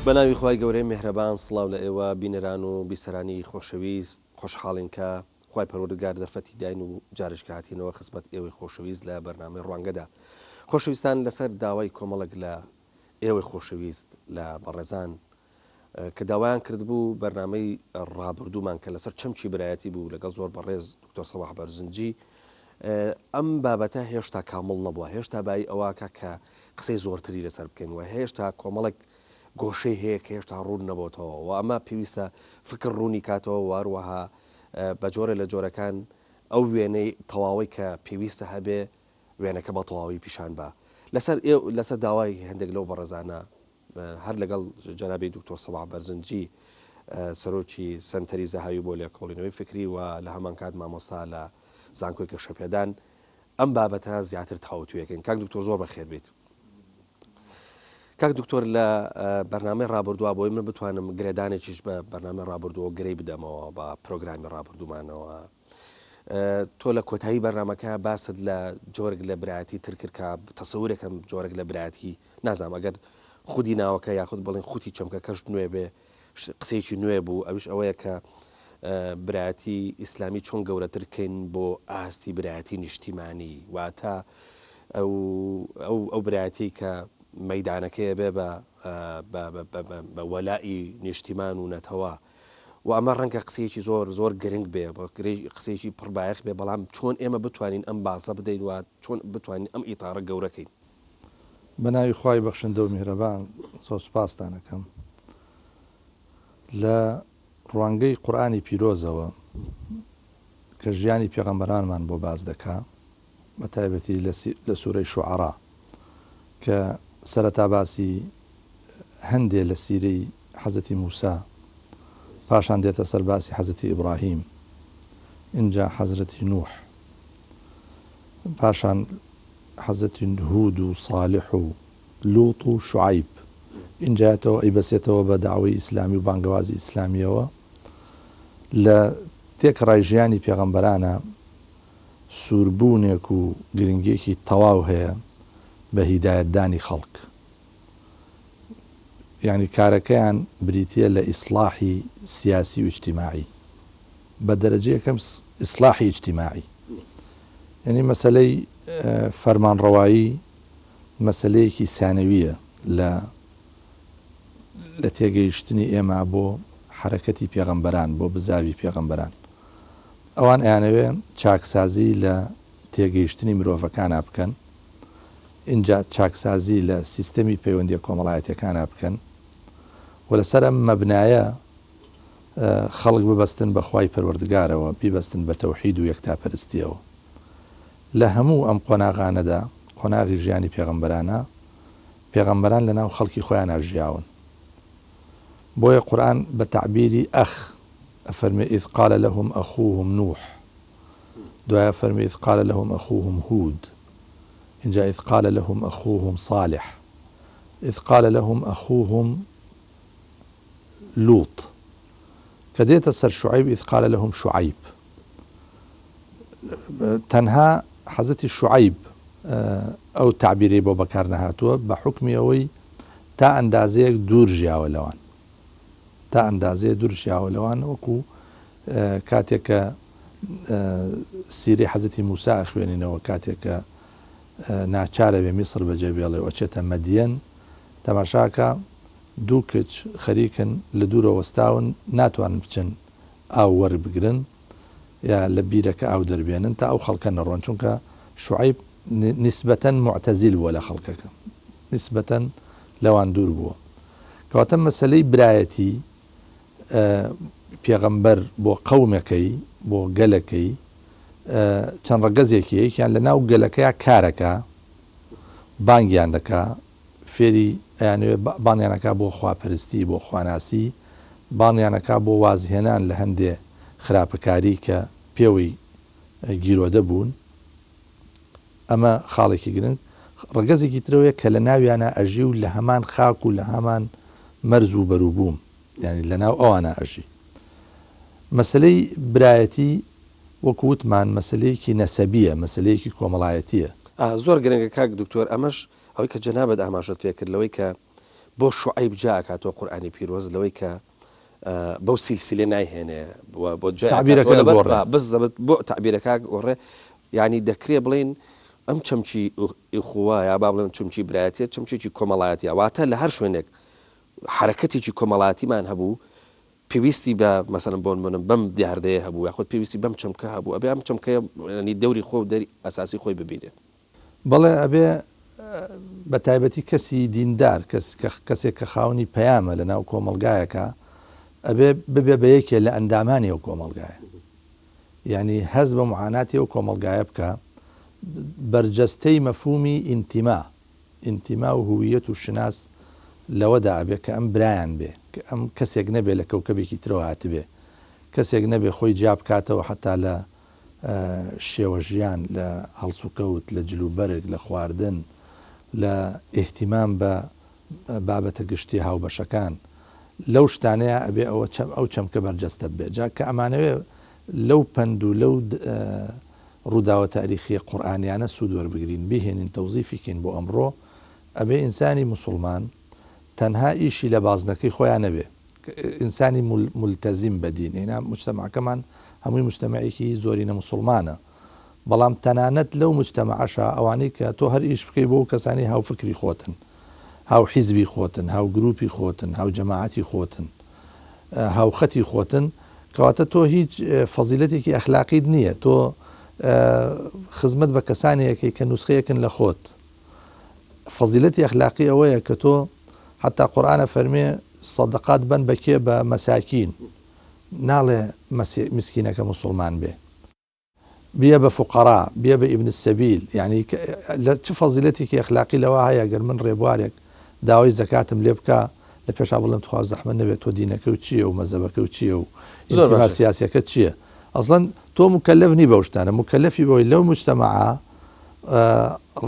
بەناوی خی گەورەی میهرەبان سڵاو لە ئێوە بینەران و بیسەرانی خۆشەویست خۆشحاڵین کە خی پەروەردگار دەرفەتی داین و جارشکاتینەوە خزمەت ئێوەی خۆشەویست لە بەرنامەی ڕوانگەدا. خۆشەویستان لەسەر داوای کۆمەڵک لە ئێوەی خۆشەویست لە بەڕێزان کە داوایان کردبوو بەرنامەی ڕابردوومان کە لەسەر چەمچی برایەتی بوو لەگەڵ زۆر بەڕێز دکتۆر سەواح بەرزنجی ئەم بابەتە هێشتا کامڵ نەبووە، هێشتا بای ئەوواکە کە قسەی زۆرتری لەسەر بکەین و هێشتا کۆمەڵک گۆشەی هەیە کە هێشتا ڕوون نەبووتەوە و ئەمە پێویستە فکر ڕوونی کاتەوە واروەها بە جۆرە لە جۆرەکان ئەو وێنەی تەواوی کە پێویستە هەبێ وێنەکە بە تەواوی پیشان بە لەسەر داوای هەندێک لەو بەڕێزانە هەر لەگەڵ جەنابی دکتۆر سەواح بەرزنجی سەرۆکی سنتەری زەهاوی بۆ لێکۆڵینەوەی فکری و لە هەمان کات مامۆستا لە زانکۆی کەشەپێدان ئەم بابەتە زیاتر تاوتویەکەین. کاک دکتۆر زۆر بەخێر بێت. کاک دکتۆر لە بەرنامەی ڕابردووە بۆی من بتوانم گرێدانێکیش بە بەرنامە ڕابردووە گرەی بدەمەوە بە پرۆگرامی ڕابردوومانەوە. تۆ لە کۆتایی بەرنامەکە باست لە جۆرگ لە برایەتی ترکرد کە تەسەورێکم جۆرگ لە برایەتی نازانام ئەگەر خودی ناوەکە یاخود بڵێن خوتی چەمکە کەش نوێ بێ قسەیەکی نوێ بوو ئەوش ئەوەیە کە برایەتی ئیسلامی چۆن گەورەترکەین بۆ ئاستی برایەتی نیشتیمانی واتە ئەو برایەتی کە مەدانەکەیە بێ بە وەلائی نیشتیمان و نەتەوە و ئەمە ڕەنگە قسەیەکی زۆر زۆر گرنگ بێ بە قسەیەکی پڕبایەخ بێ بەڵام چۆن ئێمە بتوانین ئەم باسە بدەین و چۆن بتوانین ئەم ئیتارە گەورەکەین. بەناوی خوای بەخشندە و میهرەبان سۆسپاسدانەکەم لە ڕوانگەی قورئانی پیرۆزەوە کە ژیانی پێغەمبەرانمان بۆ باز دەکا بە تایبەتی لە سوورەی شوعەرا کە سەرەتا باسی هەندێ لە سیرەی حەزەتی موسا پاشان دێتە سەر باسی حەزەتی ئیبراهیم اینجا حەزرەتی نوح پاشان حەزەتی هود و صالح و لوط و شوعیب اینجاتەوە ئەیبەسێتەوە بە داوای ئیسلامی و بانگەوازی ئیسلامیەوە لە تێکڕای ژیانی پێغەمبەرانە سووربوونێک و گرنگێکی تەواو هەیە بە هیدایەتدانی خەڵک، یعنی کارەکەیان بریتە لە ئیسلاحی سیاسی و اجتیماعی بە دەرەجەیەکەم ئیسلاحی اجتیماعی، یعنی مەسەلەی فەرمانڕەوایی مەسەلەیەکی ثانەویە لە تێگەیشتنی ئێمە بۆ حرەکەتی پێغەمبەران بۆ بزاوی پێغەمبەران. ئەوان ئەیانەوێ چاکسازی لە تێگەیشتنی مرۆڤەکانە بکەن، اینجا چاکسازی لە سیستەمی پەیوەندی کۆمەڵایەتەکانە بکەن و لەسەر ئەم مەبنایە خەڵک ببەستن بە خوای پەروەردگارەوە، بیبەستن بە تەوحید و یەکتاپەرستیەوە. لە هەموو ئەم قۆناغانەدا قۆناغی ژیانی پێغەمبەرانە پێغەمبەران لەناو خەڵکی خۆیان ئاژیاون، بۆیە قورئان بە تعبیری ئەخ ئەفەرمێ إذ قال لهم أخوهم نوح، دوایە فەرمێ إذ قال لهم أخوهم هود، اینجا إذ قال لهم أخوهم صالح، إذ قال لهم أخوهم لوط، کە دێتە سەر شوعیب إذ قال لهم شوعیب. تەنها حەزەتی شوعیب ئەو تعبیری بۆ بەکار نەهاتووە بە حکمی ئەوەی تا ئەندازەیەک دوور ژیاوە لەوان، تا ئەندازەیە دوور ژیاوە لەوان، وەکو کاتێک کە سیرەی حەزەتی موسا خوێنینەوە کاتێک کە ناچارە بێ میسر بەجێ بێڵێ ئەچێتە مەدیەن، تەماشاکە دوو کچ خەریکن لە دوورە وەستاون ناتوانن بچن ئاو وەربگرن یا لە بیرەکە ئاو دەربێنن تا ئەو خەڵکە نەڕۆن، چونکە شوعیب نسبەتەن معتەزیل بووە لە خەڵکەکە، نسبەتەن لەوان دوور بووە. کەواتە مەسەلەی برایەتی پێغەمبەر بۆ قەومەکەی بۆ گەلەکەی چەند ڕەگەزێکی یەکیان لە ناو گەلەکەیە کارەکە بانگیان دەکا، فێری ئەیانوێ بانیانەکە بۆ خواپەرستی بۆ خواناسی، بانیانەکە بۆ وازهێنان لە هەندێ خراپەکاری کە پێوەی گیرۆدە بوون. ئەمە خاڵێکی گرنگ. ڕەگەزێکی ترەوەیە کە لە ناویانە ئەژی و لە هەمان خاک و لە هەمان مەرز و بەروبووم، یعنی لە ناو ئەوانە ئەژی. مەسلەی برایەتی وەکووتمان مەسلەیەکی نەسەبیە، مەسلەیەکی کۆمەڵایەتیە. زۆر گرنگە کاک دکتۆر، ئەمەش ئەوەی کە جەنابەت ئاماژەت پێ کردلەوەی کە بۆ شوعیب جاکاتەوە قورئانی پیرۆز لەوەی کە بەو سیلسیلێ نایهێنێ بۆ بۆ تعبیرەکە گۆڕێ یعنی دەکرێ بڵێن ئەم چەمچی ئیخوە یا با بڵێن چەمچی برایەتێت چەمچێکی کۆمەڵایەتیە واتە لە هەر شوێنێک حرەکەتێکی کۆمەڵایەتیمان هەبوو پێویستی بە مەسەڵەن بۆ نمونە بەم دیاردەیە هەبوو یاخود پێویستی بەم چەمکە هەبوو ئەبێ ئەم چەمکەیە ینی دەوری خۆ و دەری ئەساسی خۆی ببینێت بەڵێ ئەبێ بە تایبەتی کەسی دیندار کەسێک کە خاوەنی پەیامە لە ناو کۆمەڵگایەکە ئەبێ ببێ بە یەکێ لە ئەندامانی ئەو کۆمەڵگایە یعنی هەز بە معاناتی ئەو کۆمەڵگایە بکە بەرجەستەی مەفهومی ئینتیما و هویەت و شناس لەوەدا ئەبێ کە ئەم برایان بێ کە ئەم کەسێک نەبێ لە کەوکەبێکی ترەوە هاتبێ کەسێک نەبێ خۆی جاب کاتەوە حتا لە شێوە ژیان لە هەڵسوکەوت لە جلوبەرگ لە خواردن لە ئیهتیمام بە بابەتە گشتی هاوبەشەکان لەو شتانەیە ئەبێ ئەو چەمکە بەرجەستە بێ جا کە ئەمانەوێ لەو پند و لەو ڕووداوە تاریخی قورئانیانە سوود وەربگرین بهێنین تەوزیفیکەین بۆ ئەمڕۆ ئەبێ ئینسانی موسڵمان تەنها ئیشی لە بازنەکەی خۆیان نەبێ ئینسانی ملتەزیم بەدین هێنا مجتەماعەکەمان هەمووی مجتەماعێکی زۆرینە موسڵمانە بەڵام تەنانەت لەو مجتەماعەشە ئەوانەی کە تۆ هەر ئیش بکەی بۆ کەسانی هاوفکری خۆتن هاو حیزبی خۆتن هاو گروپی خۆتن هاو جەماعەتی خۆتن هاو خەتی خۆتن کەواتە تۆ هیچ فەزیلەتێکی ئەخلاقیت نییە تۆ خزمەت بە کەسانێکی کە نوسخەیەکن لە خۆت فەزیلەتی ئەخلاقی ئەوەیە کە تۆ حتا قورئانە فەرمێ سەدەقات بن بەکێ بە مەساکین ناڵێ مسکینەکە موسڵمان بێ بێ بە فوقەرا بێ بە ئیبن السەبیل یعنی لە چ فەزیلەتێکی ئەخلاقی لەوە هەیە گەر من ڕێبوارێک داوای زەکاتم لێ بکە لە پێشا بڵێم تخوا زەحمەت نەبێت تۆ دینەکە و چییە و مەزەبەکە و چییە و ئینتیما سیاسیەکە چییە ئەسڵەن تۆ مکەلەف نی بەو شتانە مکەلەفی بەوەی لەو مجتەماعە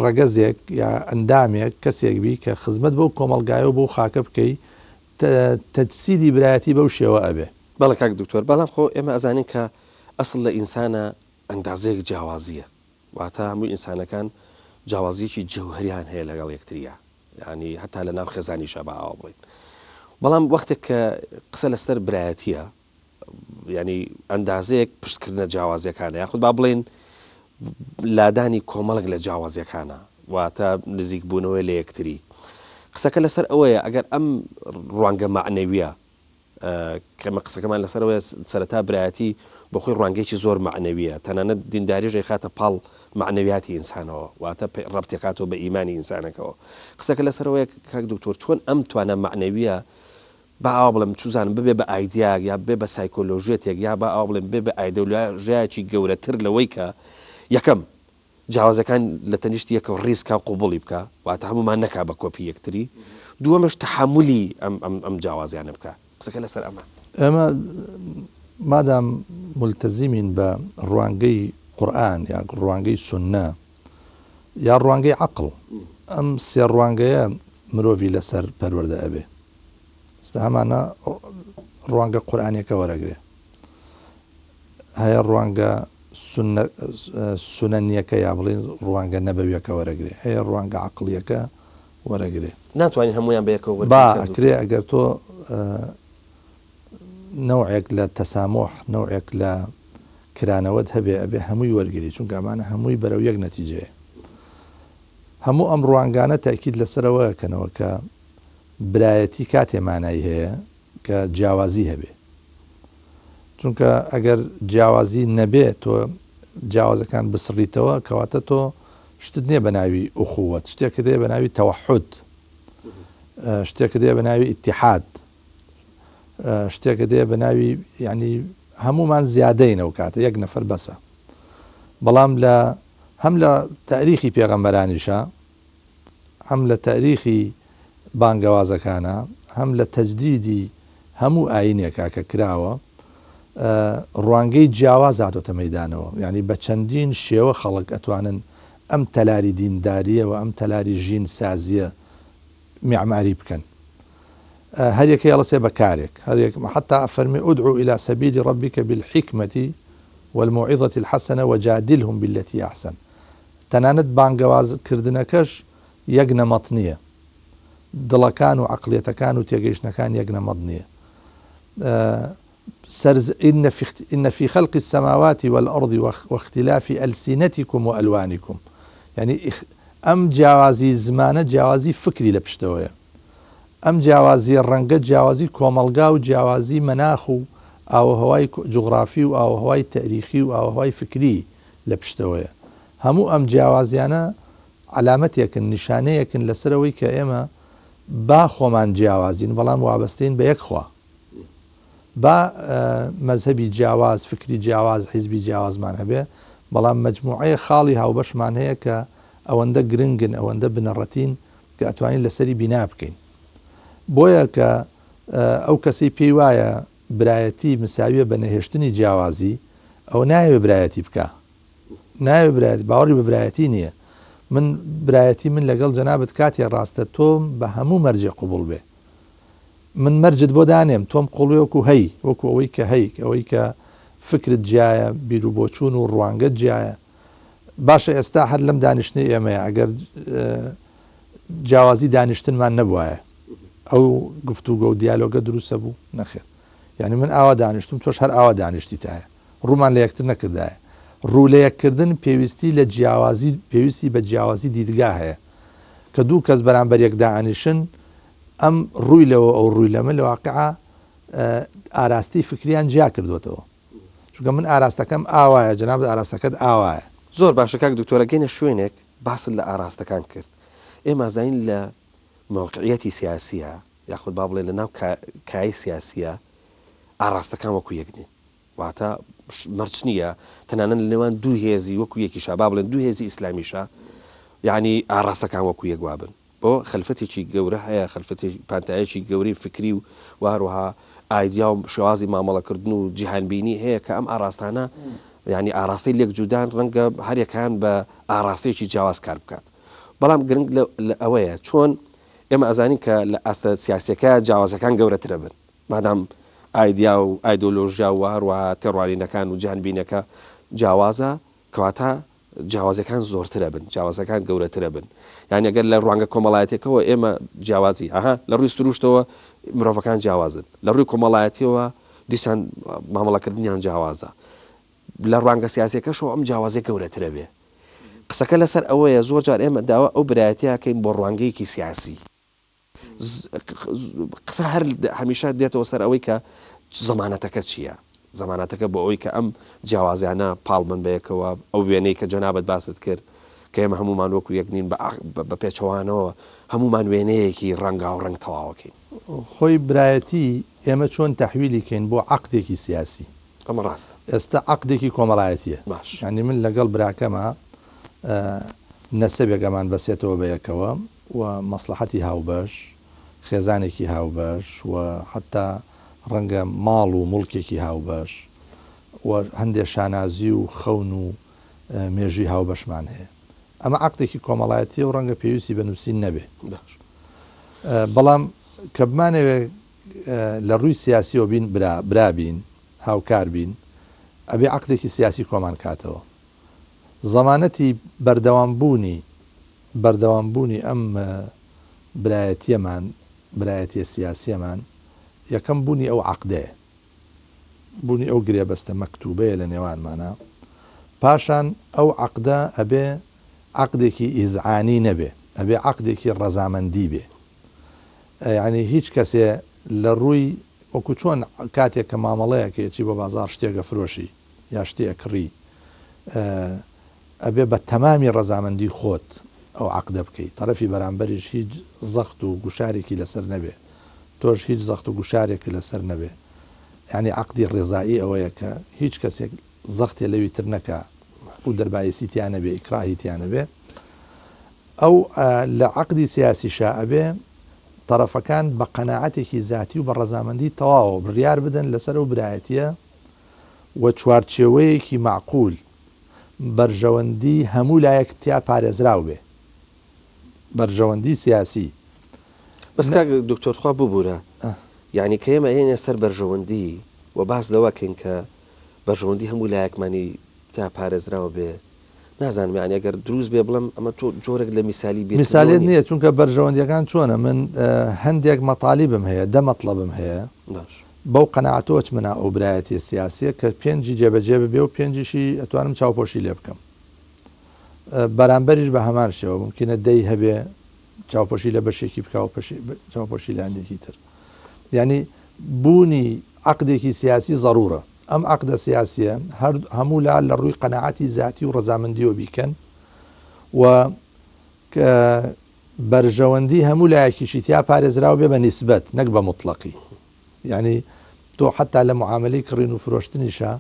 ڕەگەزێک یا ئەندامێک کەسێک بی کە خزمەت بەو کۆمەڵگایە و بۆ خاکە بکەی تەجسیدی برایەتی بەو شێوە ئەبێ بەڵێ کاک دکتۆر بەڵام خۆ ئێمە ئەزانین کە ئەسڵ لە ئینسانە ئەندازەیەک جیاوازیە واتە هەموو ئینسانەکان جیاوازیەکی جەوهریان هەیە لەگەڵ یەکتریە یعنی هەتا لە ناو خێزانیشە بەئاوا بڵین بەڵام وەختێک کە قسە لەسەر برایەتیە ینی ئەندازەیەک پشتکردنە جیاوازیەکانە یاخود با بڵێن لادانی کۆمەڵک لە جیاوازیەکانە واتە نزیک بوونەوەی لە یەکتری قسەکە لەسەر ئەوەیە ئەگەر ئەم ڕوانگە معنەویە کەمە قسەکەمان لەسەرەوەی سەرەتا برایەتی بۆ خۆی ڕوانگەیەکی زۆر معنەویە تەنانەت دینداریژێ خاتە پاڵ معنەویاتی ئینسانەوە واتە ڕەبتێکاتەوە بە ئیمانی ئینسانەکەەوە قسەکە لەسەرەوەی کاک دکتۆر چۆن ئەم توانە معنەویە با ئاوا بڵم چوزانم ببێ بە ئایدیاک یا بێ بە سایکۆلۆژیەتێک یا با ئاوا بڵێم بێ بە ئایدۆلۆژیایەکی گەورەتر لەوەی کە یەکەم جیاوازەکان لە تەنیشتی یەکە ڕیسکا قوبوڵی بکە واتە هەمومان نەکا بە کۆپی یەکتری دووەمەش تەحملی ئەم جیاوازیانە بکە قسەکە لەسەر ئەمە مادام ملتەزیمین بە ڕوانگەی قورئان یا ڕوانگەی سونە یا ڕوانگەی عەقڵ ئەم سێ ڕوانگەیە مرۆڤی لەسەر پەروەردە ئەبێ ستا هەمانە ڕوانگە قورئانیەکە وەرەگرێ هەیە ڕوانگە سونەنیەکە یا بڵێن ڕوانگە نەبەویەکە وەرەگرێ هەیە ڕوانگە عەقڵیەکە وەرەگرێ ناتوانین هەمویان بەیەکەوە با ئەکرێ ئەگەر تۆ نەوعێک لە تەسامح نەوعێک لە کرانەوەت هەبێ ئەبێ هەمووی وەرگری چونکە ئەمانە هەمووی بەرەو یەک نەتیجەیە هەموو ئەم ڕوانگانە تاکید لەسەرەوەکەنەوە کە برایەتی کاتێ مانای هەیە کە جیاوازی هەبێ چونکە ئەگەر جیاوازی نەبێت تۆ جیاوازەکان بسڕیتەوە کەواتە تۆ شتت نییە بە ناوی ئوخوەت شتێکە دێ بە ناوی تەوەحود شتێکە دێ بە ناوی ئیتیحاد شتێکە دێ بە ناوی ینی هەمومان زیادەینەوە کاتە یەک نەفەر بەسە بەڵام هەم لە تاریخی پێغەمبەرانیشە هەم لە تاریخی بانگەوازەکانە هەم لە تەجدیدی هەموو ئاینێکا کە کراوە ڕوانگەی جیاواز هاتۆتە مەیدانەوە یعنی بە چەندین شێوە خەڵک ئەتوانن ئەم تەلاری دینداریە و ئەم تەلاری ژین سازیە معماری بکەن هەر یەکەی هەڵەسێ بەکارێک حتى فەرمی ئودعو إلى سبيل ربك بالحكمة والموعظة الحسنة وجادلهم بالتي أحسن تەنانەت بانگەوازکردنەکەش یەک نەمەت نییە دڵەکان و عەقڵیەتەکان و تێگەیشتنەکان یەک نەمەڵ نییە. إن في خلق السماوات والأرض واختلاف ألسنتكم وألوانكم، يعني ئەم جیاوازی زمانە جیاوازی فکری لە پشتەوەیە، ئەم جیاوازی ڕەنگە جیاوازی کۆمەلگا و جیاوازی مەناخ و ئاوهەوای جوغرافی و ئاوهەوای تاریخی و ئاوهەوای فکری لە پشتەوەیە. هەموو ئەم جیاوازیانە علامەتێکن، نیشانەیەکن لەسەرەوەی کە ئێمە با خۆمان جیاوازین بەڵام وابەستین بە یەکخوا، با مەذهبی جیاواز، فکری جیاواز، حیزبی جیاوازمان هەبێ، بەڵام مەجموعەیە خاڵی هاوبەشمان هەیە کە ئەوەندە گرنگن، ئەوەندە بنەڕەتین کە ئەتوانین لەسەری بینا بکەین. بۆیە کە ئەو کەسی پێی وایە برایەتی مساویە بە نەهێشتنی جیاوازی، ئەو ناوێ برایەتی بکە، ناوێ برایەتی، باوەڕی بە برایەتی نییە. من برایەتی من لەگەڵ جەنابەت کاتێ ڕاستە تۆم بە هەموو مەرجێ قوبوڵ بێ، من مەرجت بۆ دانێم، تۆم قوڵێ وەکو هەی، وەکو ئەوەی کە هەی، ئەوەی کە فکرت جایە، بیر و بۆچوون و ڕوانگەت جایە. باشە ئێستا هەر لەم دانیشتنی ئێمەیە، ئەگەر جیاوازی دانیشتنمان نەبوایە ئەو گفتوگە و دیالۆگە دروستە بوو نەخێر. یعنی من ئاوا دانیشتم، تۆش هەر ئاوا دانیشتیتایە، ڕوومان لە یەکتر نەکردایە. ڕوو لە یەککردن پێویستی لە جیاوازی، پێویستی بە جیاوازی دیدگا هەیە کە دوو کەس بەرامبەر یەک داهانیشن، ئەم ڕووی لەوە ئەو ڕووی لەمە لە واقعا ئاراستی فکریان جیا کردوێتەوە. چونکە من ئاراستەکەم ئاوایە، جەنابەت ئاراستەکەت ئاوایە. زۆر باشە کاک دکتۆرە، گەینە شوێنێک باست لە ئاراستەکان کرد. ئێمە زین لە موقعیەتی سیاسیە یاخود با بڵێ لە ناو کای سیاسیە ئاراستەکان وەکو یەکنین، واتە مەرج نییە تەنانەت لە نێوان دوو هێزی وەکو یەکیشا، با بڵێن دوو هێزی ئیسلامیشە، یعنی ئاراستەکان وەکو یەکوابن. بۆ خەلفەتێکی گەورە هەیە، خەلفەتی پانتایەکی گەوری فکری و وهروەها ئایدیا و شێوازی مامەڵەکردن و جیهانبینی هەیە کە ئەم ئاراستانە یعنی ئاراستی لێک جودان ڕەنگە هەرێکان بە ئاراستەیەکی جیاواز کار بکات. بەڵام گرنگ لە ئەوەیە چۆن ئێمە ئەزانین کە لە ئاستە سیاسیەکە جیاوازەکان گەورەترە بن، مادام ئایدیا و ئایدۆلۆژیا و هەروەها تێڕوانینەکان و جیهانبینەکە جیاوازە، کەواتە جیاوازەکان زۆرترە بن، جیاوازەکان گەورەترە بن. یعنی ئەگەر لە ڕوانگە کۆمەڵایەتێکەوە ئێمە جیاوازی لە ڕووی سروشتەوە مرۆڤەکان جیاوازن، لە ڕووی کۆمەڵایەتیەوە دیسان مامەڵەکردنیان جیاوازە، لە ڕوانگە سیاسیەکەشەوە ئەم جیاوازی گەورەترە بێ. قسەکە لەسەر ئەوەیە زۆر جار ئێمە داوا ئەو برایەتیاکەین بۆ ڕوانگەیەکی سیاسی. قسە هەر هەمیشە دێتەوە سەر ئەوەی کە زەمانەتەکە چییە، زەمانەتەکە بۆ ئەوەی کە ئەم جیاوازیانە پاڵمن بەیەکەوە، ئەو وێنەی کە جەنابەت باست کرد کە ئێمە هەمومان وەکو یەکنین بە پێچەوانەوە هەمومان وێنەیەکی ڕەنگا و ڕەنگ تەواوەکەین. خۆی برایەتی ئێمە چۆن تەحویلیکەین بۆ عەقدێکی سیاسی؟ ئەمە ڕاستە. ئێستا عەقدێکی کۆمەڵایەتیە. باش، ینی من لەگەڵ براکەمە نەسەبێکەمان بەسێتەوە بەیەکەوە و مەسلحەتی هاوبەش، خێزانێکی هاوبەش و حتا ڕەنگە ماڵ و مڵکێکی هاوبەش و هەندێک شانازی و خەون و مێژوی هاوبەشمان هەیە. ئەمە عەقدێکی کۆمەڵایەتیە و ڕەنگە پێویستی بە نووسین نەبێ. بەڵام کە بمانەوێ لە ڕووی سیاسیەوە بین برابین، هاوکار بین، ئەبێ عەقدێکی سیاسی کۆمان کاتەوە. زەمانەتی بەردەوامبوونی ئەم برایەتیەمان، برایەتیە سیاسیەمان، یەکەم بوونی ئەو عەقدەیە، بوونی ئەو گرێبەستە مەکتوبەیە لە نێوانمانە. پاشان ئەو عەقدە ئەبێ عەقدێکی ئیزعانی نەبێ، ئەبێ عەقدێکی ڕەزامەندی بێ. یعنی هیچ کەسێ لە ڕووی وەکو چۆن کاتێک کە مامەڵەیەکێکی بە بازار شتێکە فرۆشی یا شتێک کڕی، ئەبێ بە تەمامی ڕەزامەندی خۆت ئەو عەقدە بکەیت، تەرەفی بەرامبەریش هیچ زەخت و گوشارێکی لەسەر نەبێ، تۆش هیچ زەخت و گوشارێکی لەسەر نەبێ. یعنی عەقدی ڕێزایی ئەوەیە کە هیچ کەسێک زەختێ لەوی تر نەکا و دەربایەسی تیانە بێ، ئیکراهی تیانە بێ. ئەو لە عەقدی سیاسیشا ئەبێ تەرەفەکان بە قەناعەتێکی زاتی و بە ڕەزامەندی تەواوە بڕیار بدەن لەسەر ئەو برایەتیە و چوارچێوەیەکی معقول بەرژەوەندی هەموو لایەک تیا پارێزراو بێ، بەرژەوەندی سیاسی. بەس کاک دکتۆرخوا ببوورە، یعنی کە ئێمە هێنێ سەر بەرژەوەندی و باس لەوەکەین کە بەرژەوەندی هەموو لایەکمانی تا پارێزراوە بێ، نازانم یعنی ئەگەر دروست بێ بڵم ئەمە تۆ جۆرێک لە میسالی بێت میسالێت نییە چونکە بەرژەوەندیەکان چۆنە من هەندێک مەطالیبم هەیە دەمەطلبم هەیە بەو قەنەعەتەوە منە ئەو برایەتی سیاسیە کە پێنجی جێبەجێ ببێ و پێنجیشی ئەتوانم چاوپۆشی لێ بکەم بەرامبەریش بە هەمان شێوە ممکنە دەی هەبێ چاوپۆشی لە بەشێکی بکاو چاوپۆشی لە هەندێکی تر یعنی بوونی عقدێکی سیاسی ضرورە ئەم عقدە سیاسیە هەموو لە ڕووی قەنەعەتی ذاتی و ڕەزامەندیەوە بیکەن و بەرژەوەندی هەموو لایەکیشی تیا پارێزراوە بێ بە نیسبەت نەک بە مطلقی یعنی تۆ حتا لە معاملەی کڕین و فرۆشتنیشە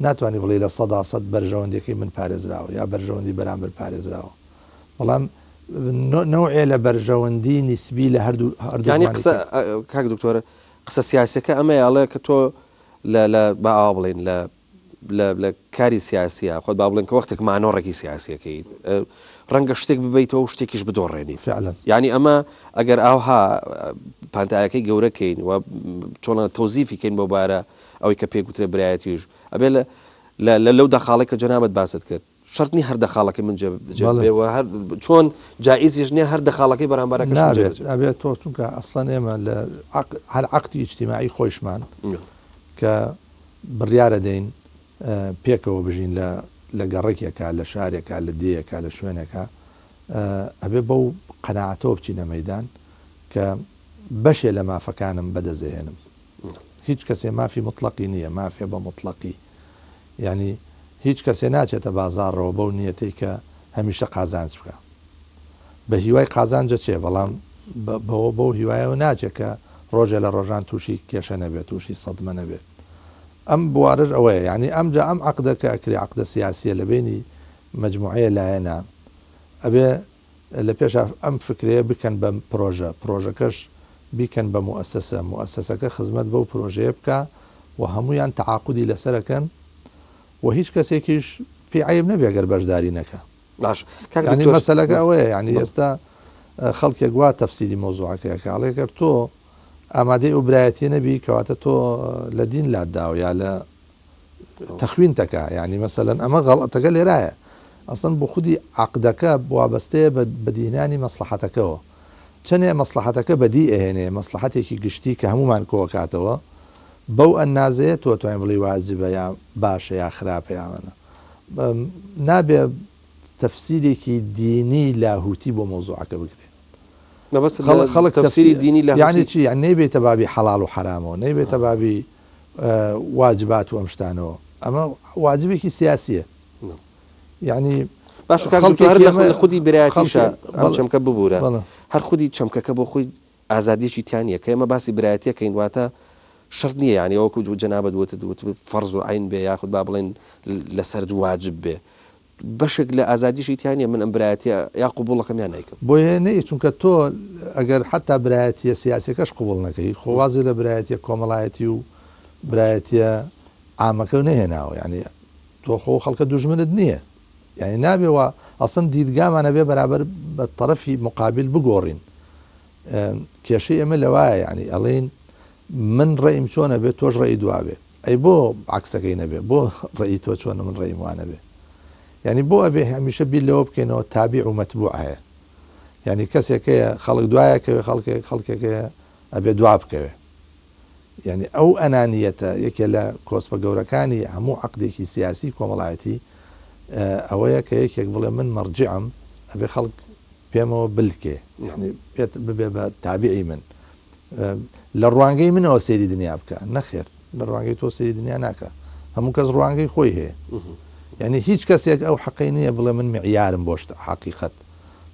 ناتوانانی بڵێ لە 100% بەرژەوەندەکەی من پارێزراوە یا بەرژەوەندی بەرامبەر پارێزراوە بەڵام نوعێ لە بەرژەوەندی نیسبی لە هەردوو کاک دکتۆرە قسە سیاسەکە ئەمەیاڵێ کە تۆ بە ئاوا بڵێن لە کاری سیاسیە خۆت با بڵێن کە وەختێک مانۆڕێکی سیاسیەکەیت ڕەنگە شتێک ببیتەوە شتێکیش بدۆڕێنی یعنی ئەمە ئەگەر ئاوها پانتایەکەی گەورەکەین و چۆنە تەوزیفیکەین بۆ بارە ئەوەی کە پێگوترێ برایەتیش ئەبێ لەو دەخاڵێک کە جەنابەت باست کرد شرطنی هەر دەخاڵەکەی من چۆن جائزیش نییە هەر دەخاڵەکەی بەرامبەرەکە ئەبێت تۆ چونکە ئەسڵەن ئێمە هەر عەقدی ئیجتیماعی خۆشمان کە بڕیارە دەین پێکەوە بژین لە گەڕێکێکە لە شارێکە لە دێیەکە لە شوێنێکە ئەبێ بەو قەناعەتەوە بچینە مەیدان کە بەشێ لە مافەکانم بەدەزێنم هیچ کەسێ مافی مطلقی نییە مافێ بە مطلقی یعنی هیچ کەسێ ناچێتە بازارڕەوە بەو نیەتی کە هەمیشە قازانج بکە بە هیوای قازانجە چێ بەڵام بەو هیوایەوە ناچێت کە ڕۆژێ لە ڕۆژان تووشی کێشە نەبێت تووشی سەدمە نەبێت ئەم بوارش ئەوەیە یعنی ئەمجا ئەم عقدەکە ئەکری عقدە سیاسیە لە بینی مجموعەیە لایەنە ئەبێ لە پێش ئەم فکرەیە بکەن بە پرۆژەکەش بیکەن بە مؤسسەکە خزمەت بەو پرۆژەیە بکە و هەمویان تەعاقودی لەسەرەکەن و هیچ کەسێکیش پێی عیب نەبێ گەر بەشداری نەکە ینی مەسەلەکە ئەوەیە ینی ئێستا خەڵکێک وا تەفسیری مۆزوعەکەیەکە ئەڵێگەر تۆ ئامادەی ئەو برایەتی نەبی کەواتە تۆ لە دین لاداوە یا لە تەخوین تەکە ینی مەسەلەن ئەمە غەڵەتەکە لێرایە ئەسڵەن بۆ خودی عقدەکە وابەستەیە بە دینانی مەسلحەتەکەەوە چەندێ مەسلحەتەکە بەدی ئەهێنێ مەسلحەتێکی گشتی کە هەمومان کۆکاتەوە بەو ئەنازەیە تۆ توانین بڵی واجبە یا باشە یا خراپە یاوەنە نابێ تەفسیرێکی دینی لاهوتی بۆ مۆزوعەکە بگرێت خەڵک تەفسیری دینی یعنی چی نەیبێتە بابی حەڵاڵ و حرامەوە نەیبێتە بابی واجبات و ئەم شتانەوە ئەمە واجبێکی سیاسیە یعنی باش خودی برایەتیشە ئەم چەمکە ببوورە هەر خودی چەمکەکە بۆ خۆی ئازادیەکی تیانە کە ئێمە باسی برایەتیەکەین واتە شرط نییە ینی ئەوکو جەنابەت وتت فەرز و عین بێ یاخود با بڵێن لەسەر واجب بێ بەشێک لە ئازادیشی تیانە من ئەم برایەتە یا قوبوڵەکەمیان نیکەم بۆ نەی چونکە تۆ ئەگەر حتا برایەتیە سیاسەکەش قوبوڵ نەکەی خۆوازی لە برایەتە کۆمەڵایەتی و برایەتە عامەکە نەهێناوە ینی تۆ خۆ خەڵکە دوژمنت نییە یعنی نابێەوە ئەسن دیدگامانە بێ بەرابەر بە تەرەفی مقابل بگۆڕین کێشەی ئەمە لەوایە ینی ئەڵێن من ڕێیم چۆنە بێت تۆش ڕێی دوابێ ئەی بۆ عکسەکەی نەبێ بۆ ڕێی تۆ چۆنە من ڕێیم وانە بێ ینی بۆ ئەبێ هەمیشە بیر لەوە بکەینەوە تابع و مەتبوع هەیە ینی کەسێکەیە خەڵک دوایەکەوێ خەڵکێکەیە ئەبێ دوا بکەوێ ینی ئەو ئەنانیەتە یەکێ لە کۆسپە گەورەکانی هەموو عقدێکی سیاسی کۆمەڵایەتی ئەوەیە کە یەکێک بڵێ من مەرجعم ئەبێ خەڵک پێمەوە بلکێ پێت ببێ بە تابعی من لە ڕوانگەی منەوە سێری دنیا بکە نەخێر لە ڕوانگەی تۆ سێری دنیا ناکە هەموو کەس ڕوانگەی خۆی هەیە یعنی هیچ کەسێک ئەو حەقی نییە بڵێ من معیارم بۆ شتە حەقیقەت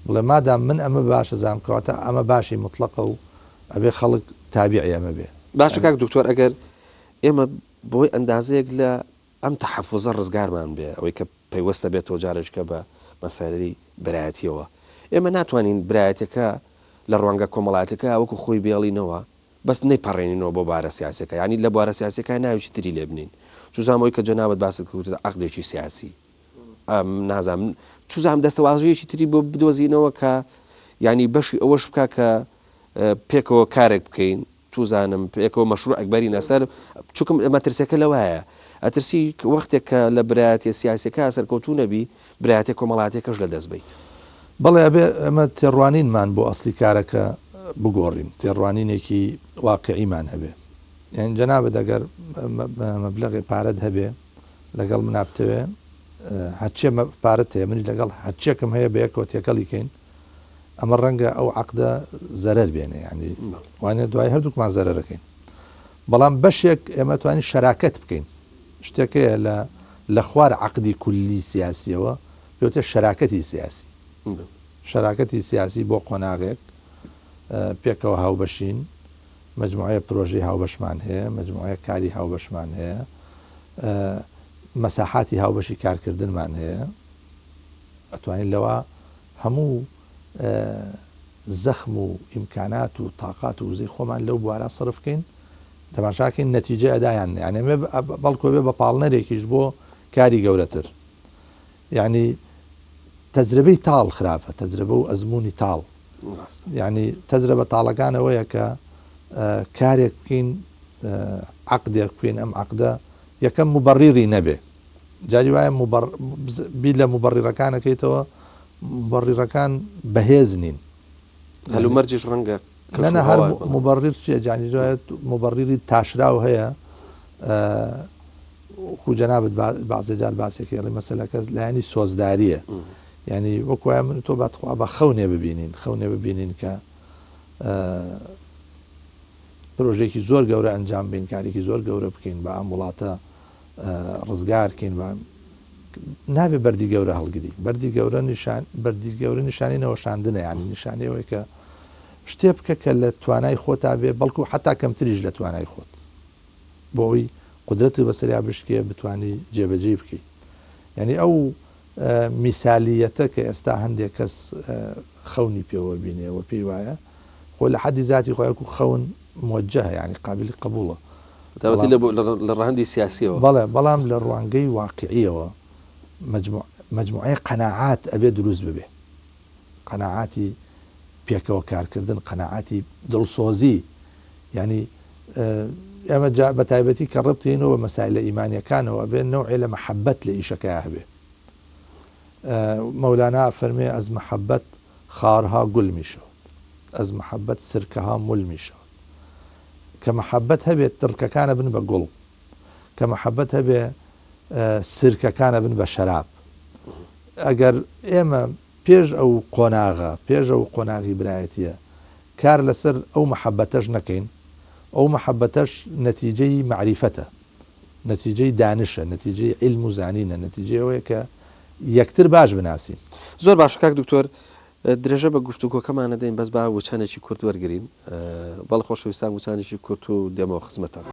بڵێ مادام من ئەمە باشە زانکەواتە ئەمە باشی مطلقە و ئەبێ خەڵک تابعی ئەمە بێ باشە کاک دکتۆر ئەگەر ئێمە بۆی ئەندازەیەک لە ئەم تەحەفوزە ڕزگارمان بێ ئەوەی کە پەیوەستە بێتەوە جارێککە بە مەسایلەی برایەتیەوە ئێمە ناتوانین برایەتەکە لە ڕوانگە کۆمەڵاتەکە وەکو خۆی بێڵینەوە بەس نەیپەڕێنینەوە بۆ بارە سیاسەکە ینی لە بوارە سیاسەکە ناویی تری لێ بنین چوزانەوەی کە جەنابەت باست کردە عەقدێکی سیاسی نازانم چوزام دەستەواژەیەکی تری بۆ بدۆزینەوە کە ینی بەشی ئەوەش بکە کە پێکەوە کارێک بکەین توزانم پێکەوە مەشروع ئەکبەری نەسەر چونکە مەترسەکە لەوایە ئەترسی وەختێک کە لە برایەتی سیاسەکە سەرکەوتوو نەبی برایەتی کۆمەڵاتێکەش لە دەست بیت. بەڵێ ئەبێ ئەمە تێڕوانینمان بۆ ئەسلی کارەکە بگۆڕین، تێڕوانینێکی واقعیمان هەبێ. یان جەنابەت ئەگەر مەبلەغی پارەت هەبێ لەگەڵ منابتەوێ هەرچێ پارەت هەیە منی لەگەڵ هەرچێکم هەیە بە یەکەوە تێکەڵیکەین، ئەمە ڕەنگە ئەو عەقدە زەرەر بێنێ، یعنی وانێ دوای هەردووکمان زەرەرەکەین. بەڵام بەشێک ئێمە توانین شەراکەت بکەین، شتێکەیە لە خوار عەقدی کولی سیاسیەوە پێوتە شەراکەتی سیاسی. شەراکەتی سیاسی بۆ قۆناغێک پێکەوە هاوبەشین، مجموعەیە پرۆژەی هاوبەشمان هەیە، مجموعەیە کاری هاوبەشمان هەیە، مەساحاتی هاوبەشی کارکردنمان هەیە، ئەتوانین لەوە هەموو زەخم و ئیمکانات و تااقات و وزەی خۆمان لەو بوارە سرفکەین، تەماشاکەین نەتیجە ئەدایان، یعنی بەڵکو بێ بە پاڵنەرێکیش بۆ کاری گەورەتر. یعنی تەجربەی تاڵ خراپە، تەجربە و ئەزمموی تاڵ، یعنی تەجربە تاڵەکانەوەیە کە کارێک بکەین عەقدێک بکەین، ئەم عەقدە یەکەم مبەڕیری نەبێ، جاری وایە بیر لە مبەڕیرەکانەکەیتەوە مبەڕیرەکان بەهێز نین، هەلومەرجیش ڕەنگە لەنە هەر مبەڕیر چیە، جانی مبەڕیری تاشراو هەیە. خو جەنابەت بەعزێ جار باسێکی ڕێ مەسەلەکە لایەنی سۆزداریە، یعنی وەکوایە من تۆ باتخوا بە خەونێ ببینین کە پرۆژێکی زۆر گەورە ئەنجام بین، کارێکی زۆر گەورە بکەین، بە ئەم وڵاتە ڕزگارکەین، نابێ بەردی گەورە هەڵگری. بەردی گەورە نیشانی نەوەشاندنە، یعنی نیشانەوەی کە شتێ بکە کە لە توانای خۆتا بێ، بەڵکو حتا کەمتریش لە توانای خۆت، بۆ ئەوی قدرەتی بەسەریا بشکێ بتانی جێبەجێ بکەیت. یعنی ئەو میسالیەتە کە ئێستا هەندێک کەس خەونی پێوە بینێەوە پێی وایە خۆ لە حەدی ذاتی خۆیەکو خەون موجهە، یعنی قابلی قبوڵە لە ڕەهەندی سیاسیەوە. بەڵێ بەڵام لە ڕوانگەی واقعیەوە مجموعەیە قەناعات ئەبێ دروست ببێ، قەناعاتی پێکەوە کارکردن، قەناعاتی دڵسۆزی. یعنی ئێمە بە تایبەتی کە ڕبتینەوە مەسایل لە ئیمانیەکانەوە بێن نەوعێ لە مەحەبەت لە ئیشەکە هەبێ. مەولانا فەرمێ ئەز مەحەبەت خارها گول میشەوە، ئەز مەحەبەت سرکەها مول میشەوە. کە مەحەبەت هەبێت تڕکەکانە بن بە گوڵ، کە مەحەبەت هەبێ سرکەکانە بن بە شەراب. ئەگەر ئێمە پێش ئەو قۆناغە، پێش ئەو قۆناغی برایەتیە کار لەسەر ئەو مەحەبەتەش نەکەین، ئەو مەحەبەتەش نەتیجەی معریفەتە، نەتیجەی دانشە، نەتیجەی علم و زانینە، نەتیجەی ئەوەیە کە یەکتر باش بناسیین. زۆر باش کاک دکتۆر، درێژە بە گفتوگۆکەمانە دەین بەس با وچانێکی کورت وەرگرین. بەڵ خۆشەویستان وچانێکی کورت و دێمەوە خزمەتان.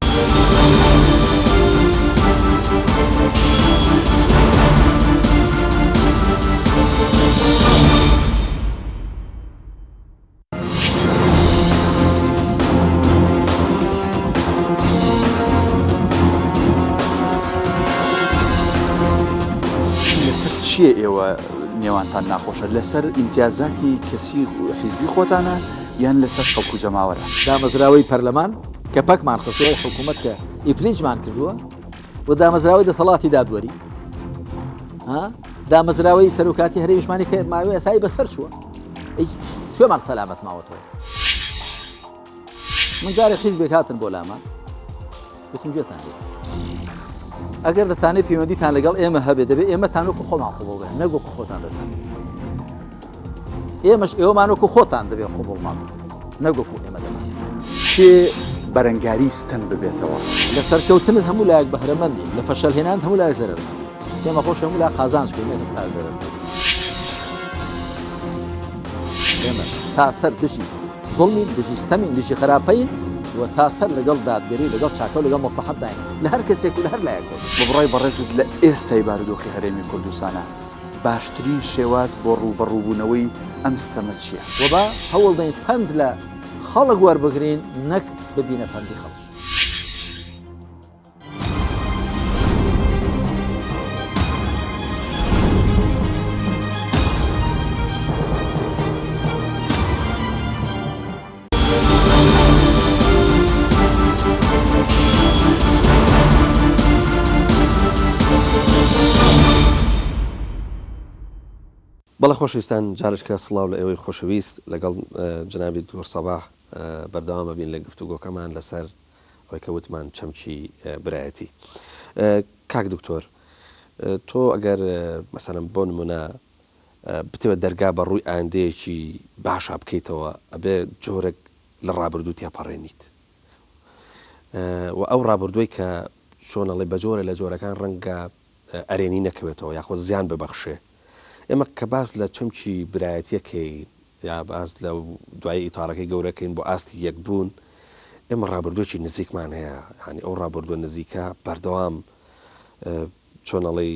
چیە ئێوە نێوانتان ناخۆشە لەسەر ئیمتیازاتی کەسی حیزبی خۆتانە یان لەسەر خەڵکو جەماوەرە؟ دامەزراوەی پەرلەمان کە پەکمان خستووە حکوومەت کە ئیفلیجمان کردووە و دامەزراوەی دەسەڵاتی دادوەری، دامەزراوەی سەرۆکاتی هەرێمیشمانی کە ماوەی ئەسایی بەسەر چووە، کوێمان سەلامەت ماوەتەوە. من جارێک حیزبێک هاتن بۆ لامان گوتم گوێتان لێ، ئەگەر دەتانێت پەیوەندیتان لەگەڵ ئێمە هەبێ دەبێت ئێمەتان وەکو خۆمان قبوڵ بکەین، نەگوەکو خۆتان دەتانێت. ئێمەش ئێوەمان وەکو خۆتان دەبێت قبوڵمان نەگوەکو ئێمە دەمانێت. شێ بەرەنگاری ستن ببێتەوە لە سەرکەوتنت هەموو لایەک بەهرەمەندی، لە فەشەلهێنان هەموو لایەک زەرەر، تێمە خۆش هەموو لای قازانج بکەین لا زەرەر. ئێمە تا سەر دژی ظڵمین، دژی ستەمین، دژی خراپەین و تا سەر لەگەڵ دادگەری، لەگەڵ چاکە و لەگەڵ مەسلحەت داین لە هەر کەسێک و لە هەر لایەکەوە. بڕای بەڕێزت لە ئێستای بارودۆخی هەرێمی کوردستانە باشترین شێواز بۆ ڕووبەڕووبوونەوەی ئەم ستەمە چییە؟ و با هەوڵ دەین پند لە خەڵک وەربگرین، نەک ببینە پەندی خەڵک. بەڵە خۆشویستان جارشکە سڵاو لە ئێوەی خۆشەویست لەگەڵ جنابی دکتۆر سەباح بەردەوامە بین لە گفتوگۆکەمان لەسەر ئەوەی کە وتمان چەمکی برایەتی. کاک دکتۆر، تۆ ئەگەر مەسەلەن بۆ نمونە بتەوە دەرگا بە ڕووی ئاندەیەکی باشا بکەیتەوە ئەبێ جۆرێک لە ڕابردوو تێپەڕێنیت و ئەو ڕابردووی کە چۆنەڵێ بە جۆرە لە جۆرەکان ڕەنگە ئەرێنی نەکەوێتەوە یاخۆ زیان ببەخشێ. ئێمە کە باس لە چەمکی برایەتیەکەی یا باس لە دوای ئیتارەکەی گەورەکەین بۆ ئاستی یەک بوون، ئێمە ڕابردووی نزیکمان هەیە، هەنی ئەو ڕابردووە نزیکە بەردەوام چۆنەڵی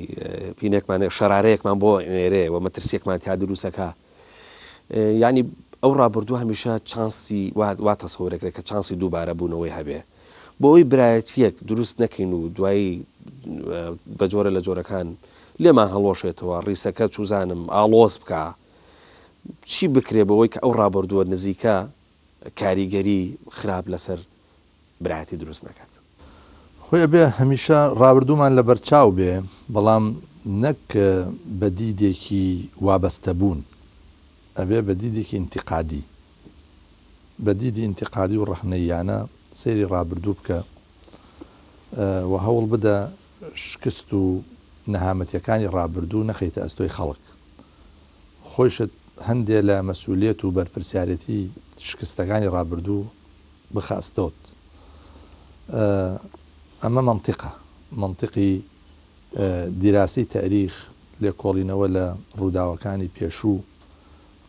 پینێکمانێ شەرارەیەکمان بۆ ئێرێ و مەترسیەکمان تا دروستەکە. ینی ئەو ڕابردوو هەمیشە چانسی وا تەسەورێکرێت کە چانسی دووبارە بوونەوەی هەبێ بۆ ئەوی برایەتیەک دروست نەکەین و دوایی بە جۆرە لە جۆرەکان لێمان هەڵۆشێتەوە ڕیسەکە چوزانم ئاڵۆز بکە چی بکرێ بەوەی کە ئەو ڕابردووە نزیکە کاریگەری خراپ لەسەر برایەتی دروست نەکات. خۆی بێ هەمیشە ڕابردوومان لە بەرچاو بێ، بەڵام نەک بە دیدێکی وابەستە بوون، ئەبێ بە دیدێکی ئینتیقادی، بە دیدی ئینتیقادی و ڕەحنەیانە سەیری ڕابردوو بکە و هەوڵ بدە شکست و نەهامەتیەکانی ڕابردوو نەخەیتە ئەستۆی خەڵک، خۆیشت هەندێ لە مەسئولیەت و بەرپرسیارەتی شکستەکانی ڕابردوو بخەستۆت. ئەمە منطقی دیراسی تاریخ لێکۆڵینەوە لە ڕووداوەکانی پێشوو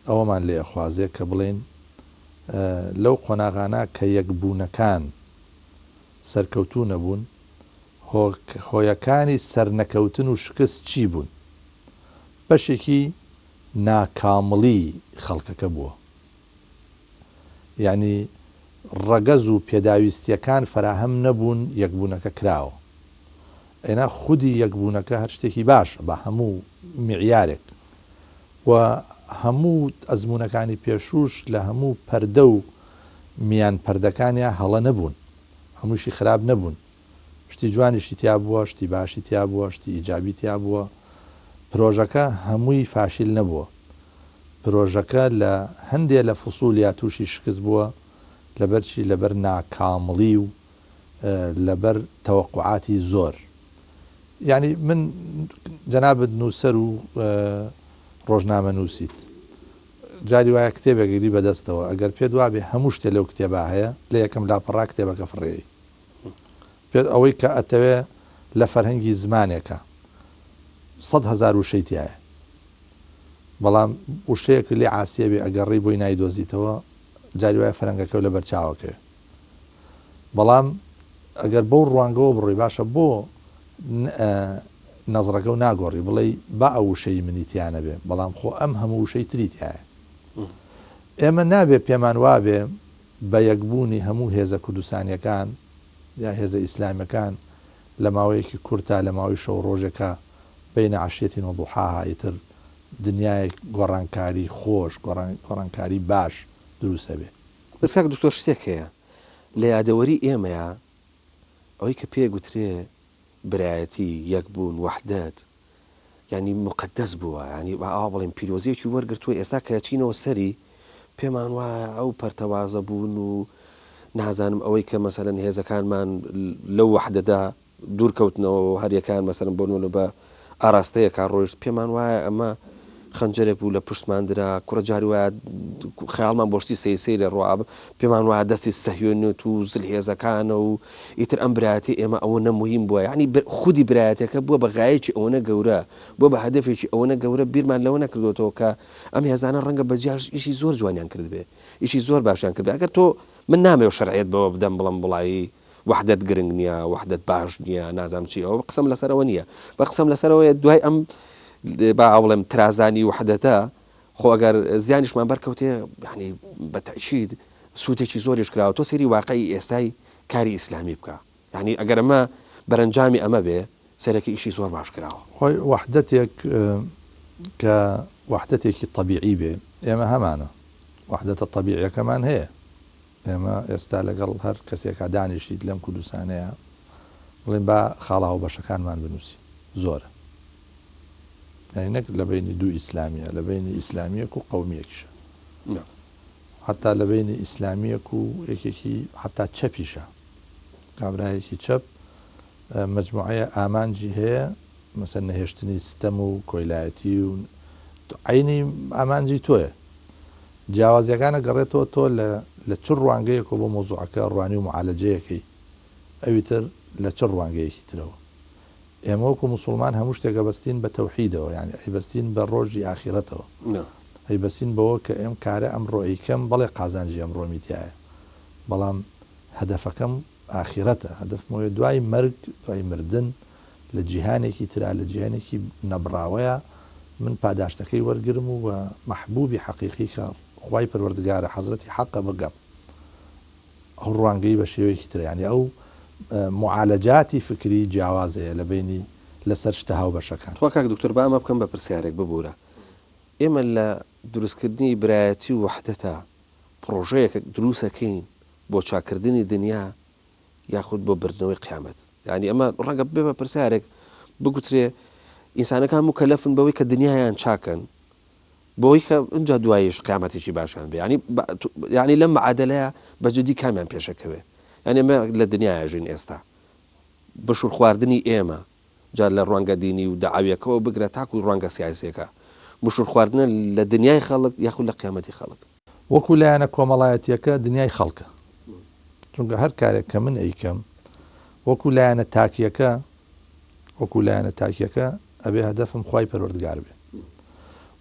ئەوەمان لێ ئەخوازێ کە بڵێن لەو قۆناغانە کە یەکبوونەکان سەرکەوتوو نەبوون، هۆیەکانی سەرنەکەوتن و شکست چی بوون؟ بەشێکی ناکامڵی خەڵکەکە بووە، یعنی ڕەگەز و پێداویستیەکان فراهەم نەبوون یەکبوونەکە کراوە. ئێنا خودی یەکبوونەکە هەر شتێکی باشە بە هەموو معیارێک و هەموو ئەزمونونەکانی پێشوش لە هەموو پەردە و میان پەردەکانیان هەڵە نەبوون، هەمووشی خراپ نەبوون، شتی جوانیشی تیا بووە، شتی باشی تیا بووە، شتی ئیجابی تیا بووە. پرۆژەکە هەمووی فاشیل نەبووە، پرۆژەکە لە هەندێک لە فسوولیا تووشی شکست بووە لەبەرچی لەبەر ناکامڵی و لەبەر تەوەقعاتی زۆر. یعنی من جەنابەت نووسەر و ڕۆژنامە نووسیت، جاری وایە کتێبێکگیری بەدەستەوە ئەگەر پێ دوابێ هەموو شتێ لەو کتێبا هەیە لە یەکەم لاپەڕا کتێبەکە فڕێی پێت ئەوەی کە ئەتەوێ لە فەرهەنگی زمانێکە 100,000 وشەیتیایە، بەڵام وشەیەک لێ عاسیە بێ ئەگەڕی بۆی نایدۆزیتەوە جاری وایە فەرەنگەکە لە بەرچاوەکەوێ. بەڵام ئەگەر بەو ڕوانگەوە بڕۆی باشە بۆ نەزڕەکە و ناگۆڕی بڵێ با ئەو وشەی منیتیانە بێ، بەڵام خۆ ئەم هەموو وشەی تریتیایە. ئێمە نابێ پێمان وابێ بە یەکبوونی هەموو هێزە کوردستانیەکان یا هێزە ئیسلامیەکان لە ماوەیەکی کورتە لە ماوەی شەو ڕۆژێکە بینە عەشیەتی وەضوحاها ئیتر دنیای گۆڕانکاری خۆش گۆڕانکاری باش دروستە بێ. بەسکاک دکتۆر شتێک هەیە لە یادەوەری ئێمەیە ئەوەی کە پێ گوترێ برایەتی یەکبوون وەحدەت ینی مقدەس بووە، ینی ئاوا بڵێن پیرۆزیەکی وەرگرتووە ئێستا کە چینەوە سەری پێمان وایە ئەو پەرتەوازە بوون و نازانم ئەوەی کە مەسەلەن هێزەکانمان لەو وەحدەدا دوورکەوتنەوە و هەریەکان مەسەلەن بۆ نمونە بە ئاراستەیەکە ڕۆیشت پێمان وایە ئەمە خەنجەرێک بوو لە پشتماندرا کوڕە جاری وایە خەیاڵمان بۆشتی سەیسەی لە ڕواب پێمان وایە دەستی سەهیۆنێت و زلهێزەکانە و ئیتر ئەم برایەتی ئێمە ئەوە نەموهیم بووە، یعنی خودی برایەتەکە بووە بە غایەکی ئەوەنە گەورە بۆ بە هەدەفێکی ئەوەنە گەورە بیرمان لەوە نەکردوێتەوە کە ئەم هێزانە ڕەنگە بەجیاش ئیشی زۆر جوانیان کرد بێ، ئیشی زۆر باشیان کرد. ئەگەر تۆ من نامێ و شەرعیەت بەوە بدەم بڵم بڵایی وحدەت گرنگ نییە وحدەت باش نییە نازانم چی ئەوە قسەم لەسەرەوە نییە، بە قسەم لەسەرەوەی دوای ئەم با ئەوڵێم ترازانی وحدەتە خۆ ئەگەر زیانیشمان بەرکەوتێ ینی بە تەئکید سوودێکی زۆریش کراوە. تۆ سەیری واقعی ئێستای کاری ئیسلامی بکە، ینی ئەگەر ئەمە بەرەنجامی ئەمە بێ سەرەکی ئیشی زۆر باش کراوە. خۆی وحدەتێک کە وحدەتێکی طبیعی بێ ئێمە هەمانە وحدەتە طبیعیەکەمان هەیە. ئێمە ئێستا لەگەڵ هەر کەسێکە دانیشیت لەم کوردستانەیە بڵێن با خاڵاو بەشەکانمان بنووسی زۆرە نەک لە بینی دوو ئیسلامیە لە بینی ئیسلامیەک و قەومیەکیشە حتا لە بینی ئیسلامیەک و یەکێکی حتا چەپیشە کابراایەکی چەپ مجموعەیە ئامانجی هەیە مەسەر نەهێشتنی ستەم و کۆیلایەتی و عینی ئامانجی تۆیە جیاوازیەکانە گەڕێتەوە تۆ لە چ ڕوانگەیەکۆ بۆ مۆزوعەکە ڕوانی و معالەجەیەکەی ئەویتر لە چ ڕوانگەیەکی ترەوە ئێمە وەکو مسلمان هەموو شتێکە بەستین بە تەوحیدەوە یعنی ئەیبەستین بە ڕۆژی ئاخیرەتەوە ئەیبەستین بەوە کە ئێم کارە ئەمڕۆ ئەیکەم بەڵێ قازانجی ئەمڕۆمیتیایە بەڵام هەدەفەکەم ئاخیرەتە هەدفمۆیە دوای مەرگ دوای مردن لە جیهانێکی ترا لە جیهانێکی نەبراوەیە من پاداشتەکەی وەرگرم و مەحبوبی حەقیقی کە خوای پەروەردگارە حەزرەتی حەقە بگەم ئەو ڕوانگەی بە شێوەیەکی ترە ینی ئەو معالەجاتی فکری جیاوازەیە لە بینی لەسەر شتە هاوبەشەکان تۆ کاک دکتۆر با ئەمە بکەم بە پرسیارێک ببوورە ئێمە لە دروستکردنی برایەتی و وحدەتە پرۆژەیەکە دروستەکەین بۆ چاکردنی دنیا یاخود بۆ بردنەوەی قیامەت یعنی ئەمە ڕەنگە بێ بە پرسیارێک بگوترێ ئینسانەکان مکەلەفن بەوەی کە دنیایان چاکەن بۆی کە اینجا دوایش قیامەتێکی باشیان بێ ینی لەم معادلەیە بەجددی کامیان پێشەکەوێ یعنی ئەمە لە دنیاژین ئێستا بەشور خواردنی ئێمە جار لە ڕوانگە دینی و داعاویەکەەوە بگرە تاکو ڕوانگە سیاسیەکە بشور خواردنە لە دنیای خەڵک یاخود لە قیامەتی خەڵک وەکو لایەنە کۆمەڵایەتیەکە دنیای خەڵکە چونکە هەر کارێک کە من ئەیکەم وەکو لایەنە تاکیەکە ئەبێ هەدەفم خوای پەروەردگار بێ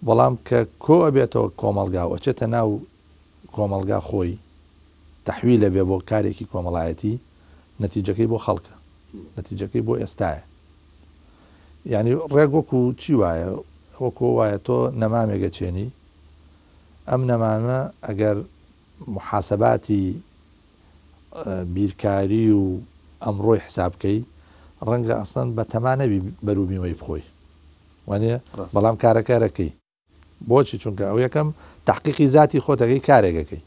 بەڵام کە کۆ ئەبێتەوە کۆمەلگا وەچێتە ناو کۆمەلگا خۆی تەحویل لە بێ بۆ کارێکی کۆمەڵایەتی نەتیجەکەی بۆ خەڵکە نەتیجەکەی بۆ ئێستاە یعنی ڕێک وەکو چی وایە وەکو وایە تۆ نەمامێگە چێنی ئەم نەمامە ئەگەر محاسەباتی بیرکاری و ئەمڕۆی حسابکەی ڕەنگە ئەسڵەن بە تەمانەبی بەروبیمەی بخۆی وانە بەڵام کارەکەرەکەی بۆچی چونکە ئەو یەکەم تحقیقی ذاتی خۆتەکەی کارێکەکەی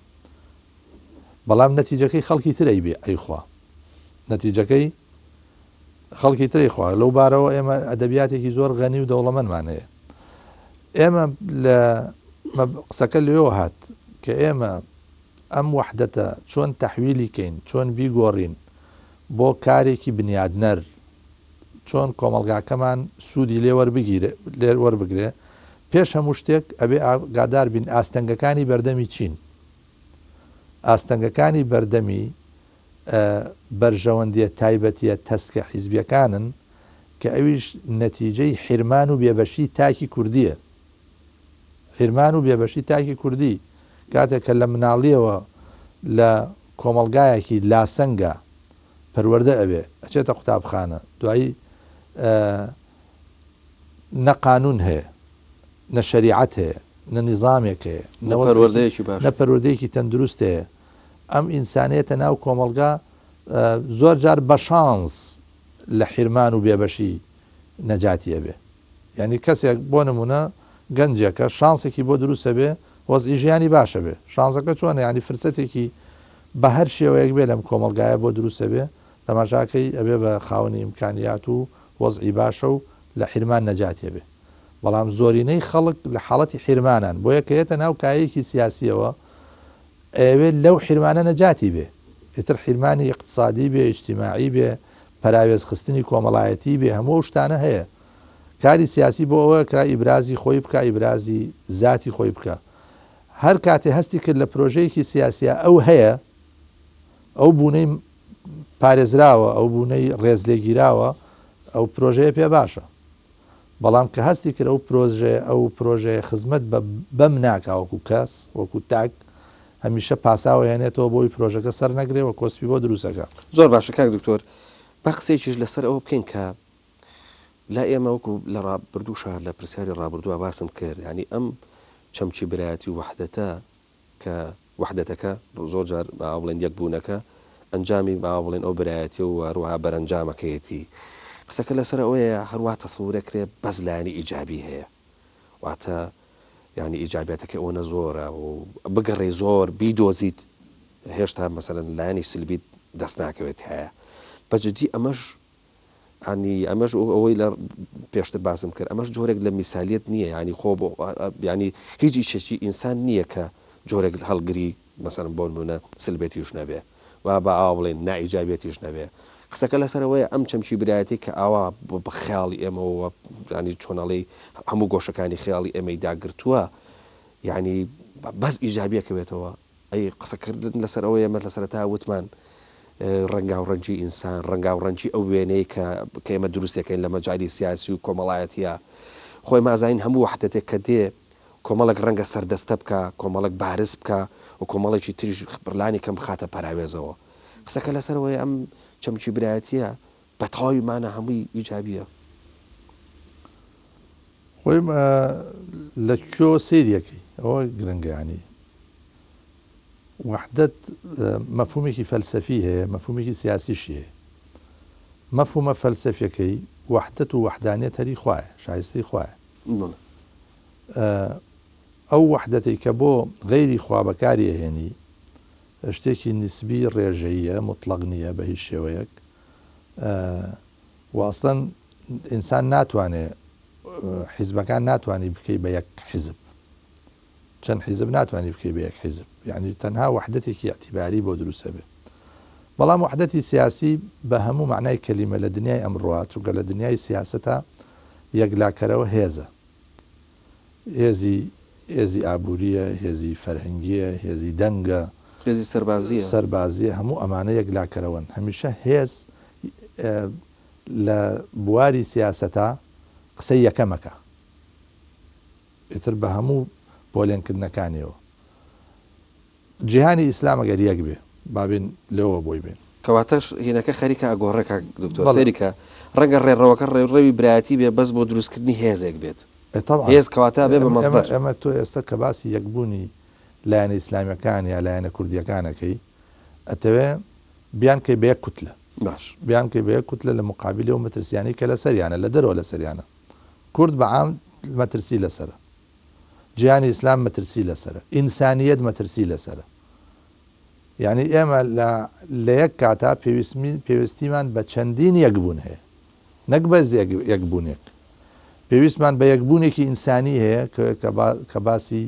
بەڵام نەتیجەکەی خەڵکی ترەی بێ ئەیخوا نەتیجەکەی خەڵکی تری خوا لەو بارەوە ئێمە ئەدەبیاتێکی زۆر غەنی و دەوڵەمەندمان هەیە ئێمە لە قسەکە لێەوە هات کە ئێمە ئەم وحدەتە چۆن تەحویلی کەین چۆن بیگۆڕین بۆ کارێکی بنیادنەر چۆن کۆمەلگاکەمان سوودی لێ وەربگرێ پێش هەموو شتێک ئەبێ ئاگادار بین ئاستەنگەکانی بەردەمی چین ئاستەنگەکانی بەردەمی بەرژەوەندیە تایبەتیە تەسکە حیزبیەکانن کە ئەویش نەتیجەی حرمان و بێبەشی تاکی کوردیە حرمان و بێبەشی تاکی کوردی کاتێک کە لە مناڵیەوە لە کۆمەلگایەکی لاسەنگە پەروەردە ئەوێ ئەچێتە قوتابخانە دوایی نە قانون هەیە نە شەریعەت هەیە نە نیظامێک هەیە نە پەروەردەیەکی تەندروست هەیە ئەم ئینسانێتە ناو کۆمەلگا زۆر جار بە شانس لە حرمان و بێبەشی نەجاتیە بێ یعنی کەسێک بۆ نمونە گەنجێکە شانسێکی بۆ دروستە بێ وەزئی ژیانی باشە بێ شانسەکە چۆنە ینی فرسەتێکی بە هەر شێوەیەک بێ لەم کۆمەلگایە بۆ دروستە بێ تەماشاکەی ئەبێ بە خاوەنی ئیمکانیات و وەزئی باشە و لە حرمان نەجاتیە بێ بەڵام زۆرینەی خەڵک لە حاڵەتی حرمانان بۆ یەکەیەتە ناو کایەکی سیاسیەوە ئەوێ لەو حرمانە نەجاتی بێ ئتر حرمانی اقتصادی بێ اجتماعی بێ پەراوێز خستنی کۆمەڵایەتی بێ هەموو شتانە هەیە کاری سیاسی بۆ ئەوە کرا ئیبرازی خۆی بکە ئیبرازی ذاتی خۆی بکە هەر کاتێ هەستی کرد لە پرۆژەیەکی سیاسیە ئەو هەیە ئەو بوونەی پارێزراوە ئەو بوونەی ڕێزلێگیراوە ئەو پرۆژەیە پێ باشە بەڵام کە هەستی کرد ئەو پرۆژەیە خزمەت بەم ناکە وەکو کەس وەکو تاک هەمیشە پاساوە هێنێتەوە بۆی پرۆژەکە سەر نەگرێەوە کۆسپی بۆ دروستەکە زۆر باشە کاک دکتۆر با قسەیەکیش لەسەر ئەوە بکەین کە لا ئێمە وەکو لە ڕابردووشە لە پرسیاری ڕابردووە باسم کرد ینی ئەم چەمچی برایەتی و وحدەتە کە وحدەتەکە زۆر جار باڵێن یەک بوونەکە ئەنجامی باڵێن ئەو برایەتی و هەروەها بەرەنجامەکەیەتی قسەکە لەسەر ئەوەیە هەروە تەسەورەکرێ بەس لایەنی ئیجابی هەیە واتە ینی ئیجابەتەکە ئەوە زۆرە و بگەڕێ زۆر بیدۆزیت هێشتا مەسەرەن لایەنی سلبیت دەست ناکەوێت هەیە بەجددی ئەمەش ینی ئەمەش ئەوەی لە پێشتر باسم کرد ئەمەش جۆرێک لە میسالیت نییە ینی خۆ ینی هیچ ئیشێکی ئینسان نییە کە جۆرێک هەڵگری مەسەرم بۆ نمونە سلبێتیش نەبێ و بە ئاوا بڵێن نائیجابێتیش نەبێ قسەکە لەسەرەوەیە ئەم چەمکی برایەتی کە ئاوا بە خیاڵی ئێمەوە ینی چۆنەڵی هەموو گۆشەکانی خیاڵی ئێمەی داگرتووە ینی بەس ئیجابیەکەوێتەوە ئەی قسەکردن لەسەر ئەوە ئێمە لە سەرەتا وتمان ڕەنگاو ڕەنجی ئینسان ڕەنگاو ڕەنجی ئەو وێنەی کە ئێمە دروستەکەین لە مەجای سیاسی و کۆمەڵایەتە خۆی مازین هەموو وحدەتێک کە دێ کۆمەڵک ڕەنگە سەردەستە بکە کۆمەڵک بارز بکە و کۆمەڵێکی تریش بڕلانی کەم خاتە پاراوێزەوە قسەکە لەسەرەوەی ئەم چەمکی برایەتە بە تەواویمانە هەمووی ئیجابیە خۆی لە کۆ سریەکەی ئەوە گرنگیانی وحدت مەفهومێکی فەلسەفی هەیە مەفهومێکی سیاسیشی هەیە مەفهومە فەلسەفیەکەی وحدت و وحدانیت هەری خوایە شایستەی خوایە ئەو وحدەتی کە بۆ غەیری خوا بەکاری هێنی شتێکی نسبی ڕێژەیە مطلق نییە بە هیچ شێوەیەک واستەن ئینسان ناتوانێت حیزبەکان ناتوانانی بکەی بە یەک حیزب چەند حیزب ناتوانانی بکەی بە یەک حیزب یعنی تەنها وحدەتێکی اعتیباری بۆ دروستە بێت بەڵام وحدەتی سیاسی بە هەموو معنای کەلیمە لە دنیای ئەمڕۆ چونکە لە دنیای سیاسەتە یەکلاکەرەوە هێزە هێزی ئابووریە هێزی فەرهەنگیە هێزی دەنگە هێزی سەربازیە هەموو ئەمانە یەکلاکەرەوەن هەمیشە هێز لە بواری سیاسەتە قسەی یەکەمەکە ئیتر بە هەموو بۆلێنکردنەکانیەوە جیهانی ئیسلام ئەگەر یەک بێ بابین لەوە بۆی بێن کەواتەش هینەکە خەریکە ئەگۆڕێکە دکتۆر سەریکە ڕەنگە ڕێڕەوەکە ڕێڕەوی برایەتی بێ بەس بۆ دروستکردنی هێزێک بێت هێز کەواتە بێ بە مەزبەر ئەمە تۆ ئێستا کە باسی یەکبوونی لایەنە ئیسلامیەکان یا لایەنە کوردیەکانەکەی ئەتەوێ بیان کەی بە یەک کوتلە باش بیان کەی بە یەک کوتلە لە مقابلی و مەترسیانی کە لە سەریانە لە دەرەوە لە سەریانە کورد بەعام مەترسی لەسرە جیهانی ئیسلام مەترسی لەسرە ئینسانیەت مەترسی لەسرە یعنی ئێمە لە یەک کاتا پێویستیمان بە چەندین یەکبوون هەیە نەک بەس یەکبوونێک پێویستمان بە یەکبوونێکی ئینسانی هەیە کە باسی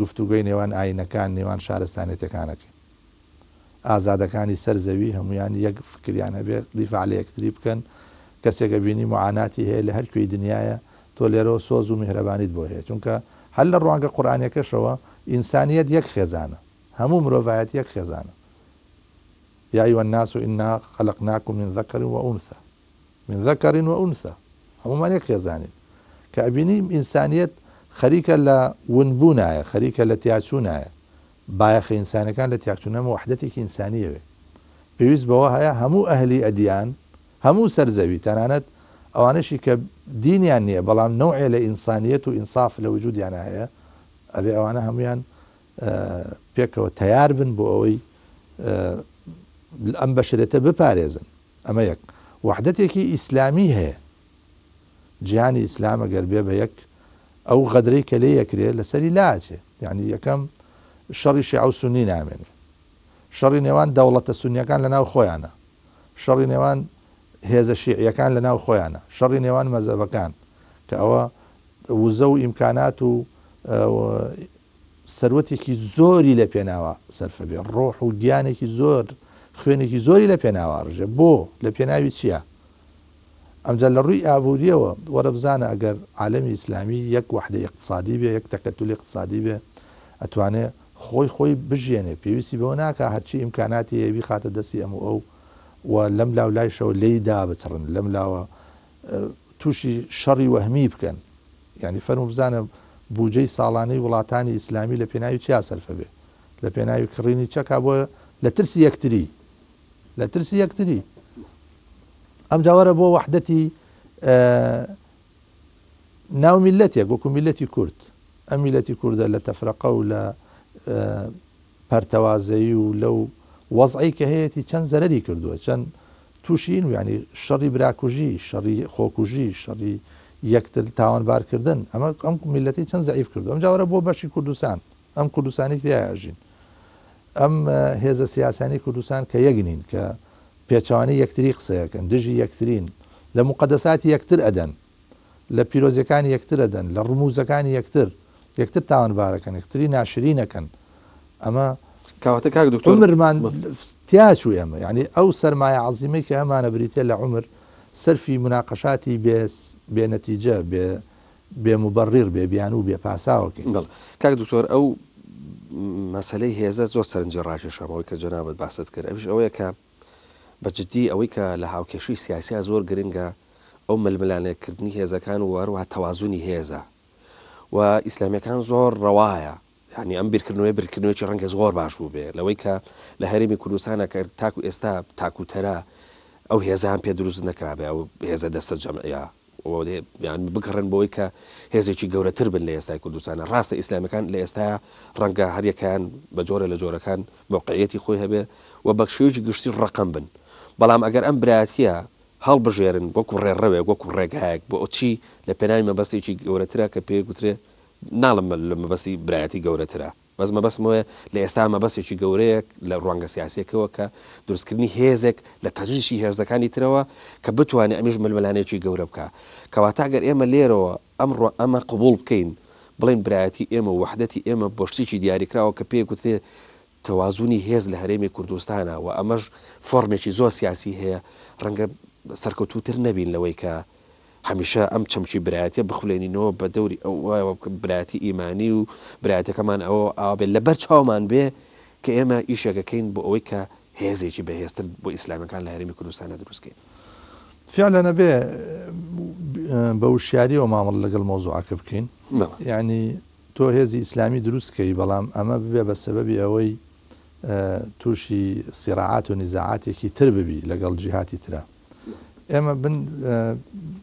گفتوگوی نێوان ئاینەکان نێوان شارستانێتەکانەکە ئازادەکانی سەرزەوی هەمویان یەک فکریان هەبێ دیفاع لە یەکتری بکەن کەسێکە بینی معاناتی هەیە لە هەر کوێی دنیاە تۆ لێرەوە سۆز و میهرەبانیت بۆ هەیە چونکە هەر لە ڕوانگە قورئانیەکەشەوە ئینسانیەت یەک خێزانە هەموو مرۆڤایەت یەک خێزانە یا ئەیوە الناس ئینا خەلقناکم من ذەکەر وئونثى من ذەکەر وئونثى هەمومان یەک خێزانین کە ئەبینی ئینسانیەت خەریکە لە ونبوونایە خەریکە لە تیاچوونایە بایەخە ئینسانەکان لە تیاچوونەمە وحدەتێکی ئینسانیەوێ پێویست بەوە هەیە هەموو ئەهلی ئەدیان هەموو سەرزەوی تەنانەت ئەوانشی کە دینیان نییە بەڵام نەوعێ لە ئینسانیەت و ئینساف لە وجودیان هەیە ئەبێ ئەوانە هەمویان پێکەوە تیار بن بۆ ئەوەی ئەم بەشرێتە بپارێزن ئەمە یەک وحدەتێکی ئیسلامی هەیە جیهانی ئیسلام ئەگەر بێ بە یەک ئەو غەدرەی کە لێ یەکرێت لەسەری لاچێ یعنی یەکەم شەڕی شیعە و سونی نامێنێ شەڕی نێوان دەوڵەتە سونیەکان لەناو خۆیانە شەڕی نێوان هێزە شیعیەکان لەناو خۆیانە شەڕی نێوان مەزەبەکان کە ئەوە وزە و ئیمکانات و سەروەتێکی زۆری لە پێناوە سەرفە بێ ڕۆح و گیانێکی زۆر خوێنێکی زۆری لە پێناوە ڕژێ بۆ لە پێناوی چییە ئەمجا لە ڕووی ئابوووریەوە وەرە بزانە ئەگەر عالەمی ئیسلامی یەک وحدە اقتصادی بێ یەک تەکەتولی اقتصادی بێ ئەتوانێت خۆی بژێنێ پێویستی بەوە ناکە هەرچی ئیمکاناتی هەیە خاتە دەستی ئەو و لەم لاو لایشەوە لێیدا بچڕن لەم لاوە تووشی شەڕی وەهمی بکەن یعنی فەرموو بزانە بودجەی ساڵانەی وڵاتانی ئیسلامی لە پێناوی چیا سەرفە بێ لە پێناوی کڕینی چەکا بۆ لە ترسی یەکتری ئەم جاوەرە بۆ وحدەتی ناو میلەتێک وەکو میلەتی کورد ئەم میلەتی کووردە لە تەفرەقە و لە پەرتەوازایی و لەو وەزعی کە هەیەی چەند زەرەری کردووە چەند تووشین و ینی شەڕی براکوژی شەڕی خۆکوژی شەڕی یەکتر تاوانبارکردن ئەمە ئەم میلەتی چەند زەعیف کردو ئەم جاوەرە بۆ بەشی کوردستان ئەم کوردستانی تیاژین ئەم هێزە سیاسانی کوردستان کە یەگنین کە پێچوانی یەکتری قسەیەکەن دژی یەکترین لە مقدساتی یەکتر ئەدەن لە پیرۆزیەکانی یەکتر ئەدەن لە ڕموزەکانی یەکتر تاوانبارەکەن یەکتری ناشرینەکەن ئەمە کاواتە کاک دکتۆر عمرمان تیاچوو ئێمە یعنی ئەو سەرمایە عەزیمەی کە ئەمانە بریتێ لە عمر سەرفی مناقەشاتی بێنەتیجە بێموبەڕیر بێ بیان و بێ پاساوەکەین کاک دکتۆر ئەو مەسەلەی هێزە زۆر سەرنجە ڕاکێشەمەوەی کە جەنابەت باست کرد ئەوش ئەوەیە کە بەجددی ئەوەی کە لە هاوکێشی سیاسیا زۆر گرنگە ئەو ململانێکردنی هێزەکان و هەروەها تەوازونی هێزە و ئیسلامیەکان زۆر ڕەوایە ینی ئەم بیرکردنەوەی ڕەنگە زۆر باش بوو بێ لەوەی کە لە هەرێمی کوردستانە کە تاکو ئێستا تاکوتەرە ئەو هێزان پێ دروست نەکرابێ ئەو هێزە دەستە جەمعەیە بگەڕن بۆی کە هێزێکی گەورەتر بن لە ئێستای کوردستانە ڕاستە ئیسلامیەکان لە ئێستا ڕەنگە هەریەکان بە جۆرە لە جۆرەکان موقعیەتی خۆی هەبێ و بەخشێکی گشتی ڕقم بن بەڵام ئەگەر ئەم برایەتیە هەڵبژێرن وەکو ڕێڕەوێک وەکو ڕێگایەک بۆ ئۆچی لە پێناوی مەبەستێکی گەورەترە کە پێ گوترێ ناڵم لە مەبەستی برایەتی گەورەترە بەس مەبەستمەوەیە لە ئێستا مەبەستێکی گەورەیەک لە ڕوانگە سیاسیەکەوە کە دروستکردنی هێزێک لە تەجریشی هێزەکانی ترەوە کە بتوانێت ئەمیش ململانێکی گەورە بکە کەواتە ئەگەر ئێمە لێرەوە ئەمە قبول بکەین بڵین برایەتی ئێمە و وحدەتی ئێمە بۆ شتێکی دیاریکراوە کە پێ گوتێ تەوازونی هێز لە هەرێمی کوردستانە و ئەمەش فۆرمێکی زۆر سیاسی هەیە ڕەنگە سەرکەوتوتر نەبین لەوەی کە هەمیشە ئەم چەمچی برایەتە بخولێنینەوە بە دەوری ئەو برایەتی ئیمانی و برایەتەکەمان ئەوە ئابێت لەبەر چاومان بێ کە ئێمە ئیشێکەکەین بۆ ئەوەی کە هێزێکی بەهێزتر بۆ ئیسلامیەکان لە هەرێمی کوردستانە دروستکەین فعلا نەبێ بە وشیاریەوە مامەڵ لەگەڵ مۆزوعەکە بکەین یعنی تۆ هێزی ئیسلامی دروستکەی بەڵام ئەمە ببێ بە سەبەبی ئەوەی تووشی سیراعات و نیزاعاتێکی تر ببی لەگەڵ جیهاتی ترە ئێمە بن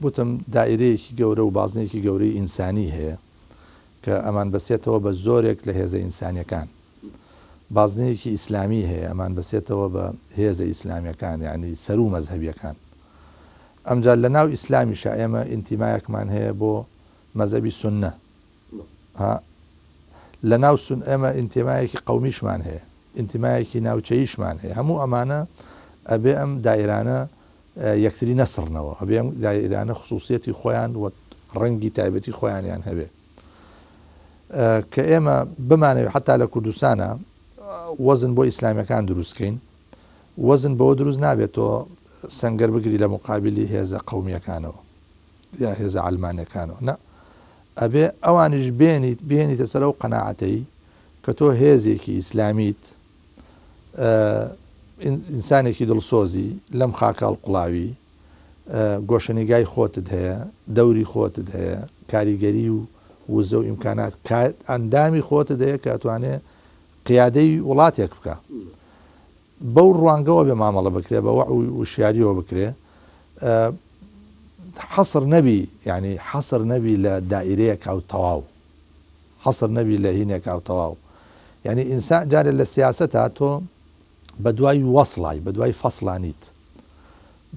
بوتم دائیرەیەکی گەورە و بازنەیەکی گەورەی ئینسانی هەیە کە ئەمان بەسێتەوە بە زۆرێک لە هێزە ئینسانیەکان بازنەیەکی ئیسلامی هەیە ئەمان بەسێتەوە بە هێزە ئیسلامیەکان یعنی سەر و مەزهەبیەکان ئەمجا لە ناو ئیسلامیشە ئێمە ئینتیمایەکمان هەیە بۆ مەزهەبی سوننە لە ناو ئێمە ئینتیمایەکی قەومیشمان هەیە ئینتیمایەکی ناوچەییشمان هەیە هەموو ئەمانە ئەبێ ئەم دایرانە یەکتری نەسڕنەوە ئەبێ ئەم دایرانە خصوصیەتی خۆیان و ڕەنگی تایبەتی خۆیانیان هەبێ کە ئێمە بمانەوێت حتا لە کوردستانە وەزن بۆ ئیسلامیەکان دروستکەین وەزن بەوە دروست نابێتەوە سەنگەر بگری لە مقابلی هێزە قەومیەکانەوە یا هێزە ئەلمانیەکانەوە نە ئەبێ ئەوانش بێنیتە سەر ئەو قەناعەتەی کە تۆ هێزێکی ئیسلامیت ئینسانێکی دڵسۆزی لەم خاکاڵ قوڵاوی گۆشەنیگای خۆتت هەیە دەوری خۆتت هەیە کاریگەری و وزە و ئیمکانات ئەندامی خۆتت هەیە کە ئەتوانێت قیادەی وڵاتێک بکە بەو ڕوانگەوە بێ مامەڵە بکرێ بە وشیاریەوە بکرێ حەسر نەبی ینی حەسر نەبی لە دائیرەیەک ئەو تەواو حەسر نەبی لە هینێک ئەو تەواو یعنی ئینسان جارێک لە سیاسەتە تۆ بە دوای وەسڵای بە دوای فەسڵانیت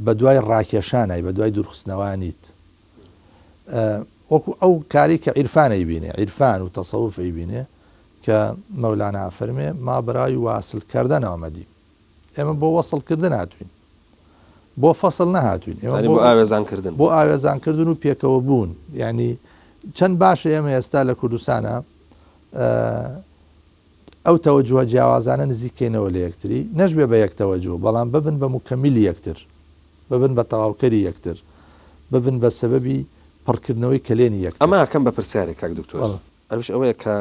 بە دوای ڕاکێشانای بە دوای دوورخستنەوانیت وەکو ئەو کاری کە عیرفانەی بینێ عیرفان و تەسەوفی بینێ کە مەولانا فەرمێ ما بەرای واسڵکردن ئامەدی ئێمە بۆ وەسڵکردن هاتوین بۆ فەسڵ نەهاتوین بۆ ئاوێزانکردن بۆ ئاوێزانکردن و پێکەوە بوون ینی چەند باشە ئێمە ئێستا لە کوردستانە ئەو تەوەجوهە جیاوازانە نزیکەینەوە لە یەکتری نەشبێ بە یەکتەوەجوه بەڵام ببن بە مکەمیلی یەکتر ببن بە تەواوکەری یەکتر ببن بە سەبەبی پڕکردنەوەی کلێنی یەکتر ئەمە ئەکەم بە پرسیارێک کاک دکتۆر ئەوش ئەوەیە کە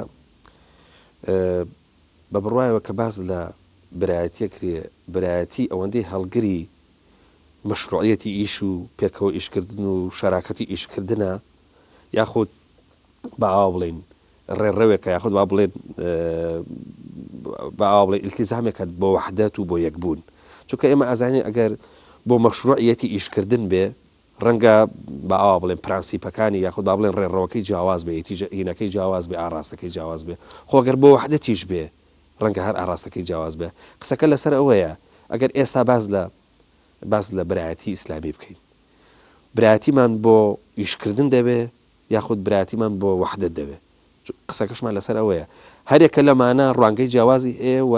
بە بڕواایەوە کە باز لە برایەتیە کرێ برایەتی ئەوەندەی هەڵگری مەشروعەتی ئیش و پێکەوە ئیشکردن و شەراکەتی ئیشکردنە یاخود بەئاوا بڵین ڕێڕەوێکە یاخود با بڵێن بەئاوا بڵێ ئیلتیزامێکە بۆ وەحدەت و بۆ یەکبوون چونکە ئێمە ئازانین ئەگەر بۆ مەشروعەتی ئیشکردن بێ ڕەنگە بەئاوا بڵێن پرانسیپەکانی یاخود با بڵێن ڕێڕەوەکەی جیاواز بێ هینەکەی جیاواز بێ ئاراستەکەی جیاواز بێ خۆگەر بۆ وەحدەتیش بێ ڕەنگە هەر ئاراستەکەی جیاواز بێ قسەکە لەسەر ئەوەیە ئەگەر ئێستا باز لە برایەتی ئیسلامی بکەین برایەتیمان بۆ ئیشکردن دەبێ یاخود برایەتیمان بۆ وەحدەت دەبێ قسەکەشمان لەسەر ئەوەیە هەرێکە لەمانە ڕوانگەی جیاوازی هەیە و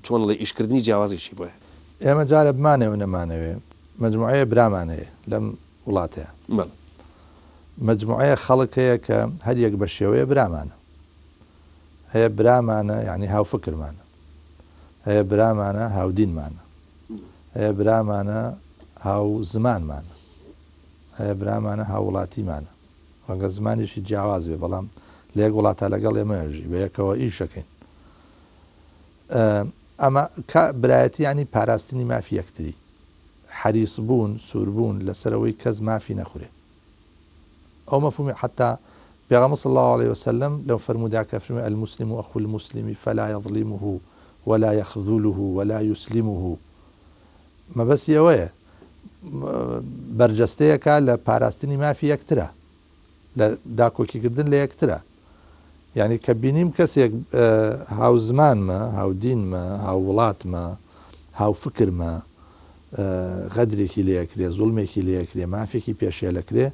چۆن لە ئیشکردنی جیاوازیشی بۆیە ئێمە جارە بمانەوە نەمانەوێ مجموعەیە برامانەیە لەم وڵاتەیە مجموعەیە خەڵکەیە کە هەر یەک بە شێوەیە برامانە هەیە برامانە یعنی هاوفکرمانە هەیە برامانە هاودینمانە هەیە برامانە هاو زمانمانە هەیە برامانە هاوڵاتیمانە ڕەنگە زمانیشی جیاواز بێ بەڵام لە یەک وڵاتە لەگەڵ ئێمەژی بە یەکەوە ئیشەکەین ئەمە برایەتی ینی پاراستنی مافی یەکتری حریص بوون سووربوون لەسەرەوەی کەس مافی نەخورێ ئەو مەفهومی حتا پێغەمبەر صلی الله عليه وسلم لو فرمودا كفرمي المسلم أخو المسلم فلا يظلمه ولا يخذله ولا يسلمه ما بس يوه برجستەیەکە لە پاراستنی مافی یەکترە لە داکۆکیکردن لە یەکترە یعنی کە بینیم کەسێک هاو زمانمە هاودینمە هاو وڵاتمە هاو فکرمە غەدرێکی لەیەکرێ زوڵمێکی لەیەکرێ مافێکی پێشێ لەکرێ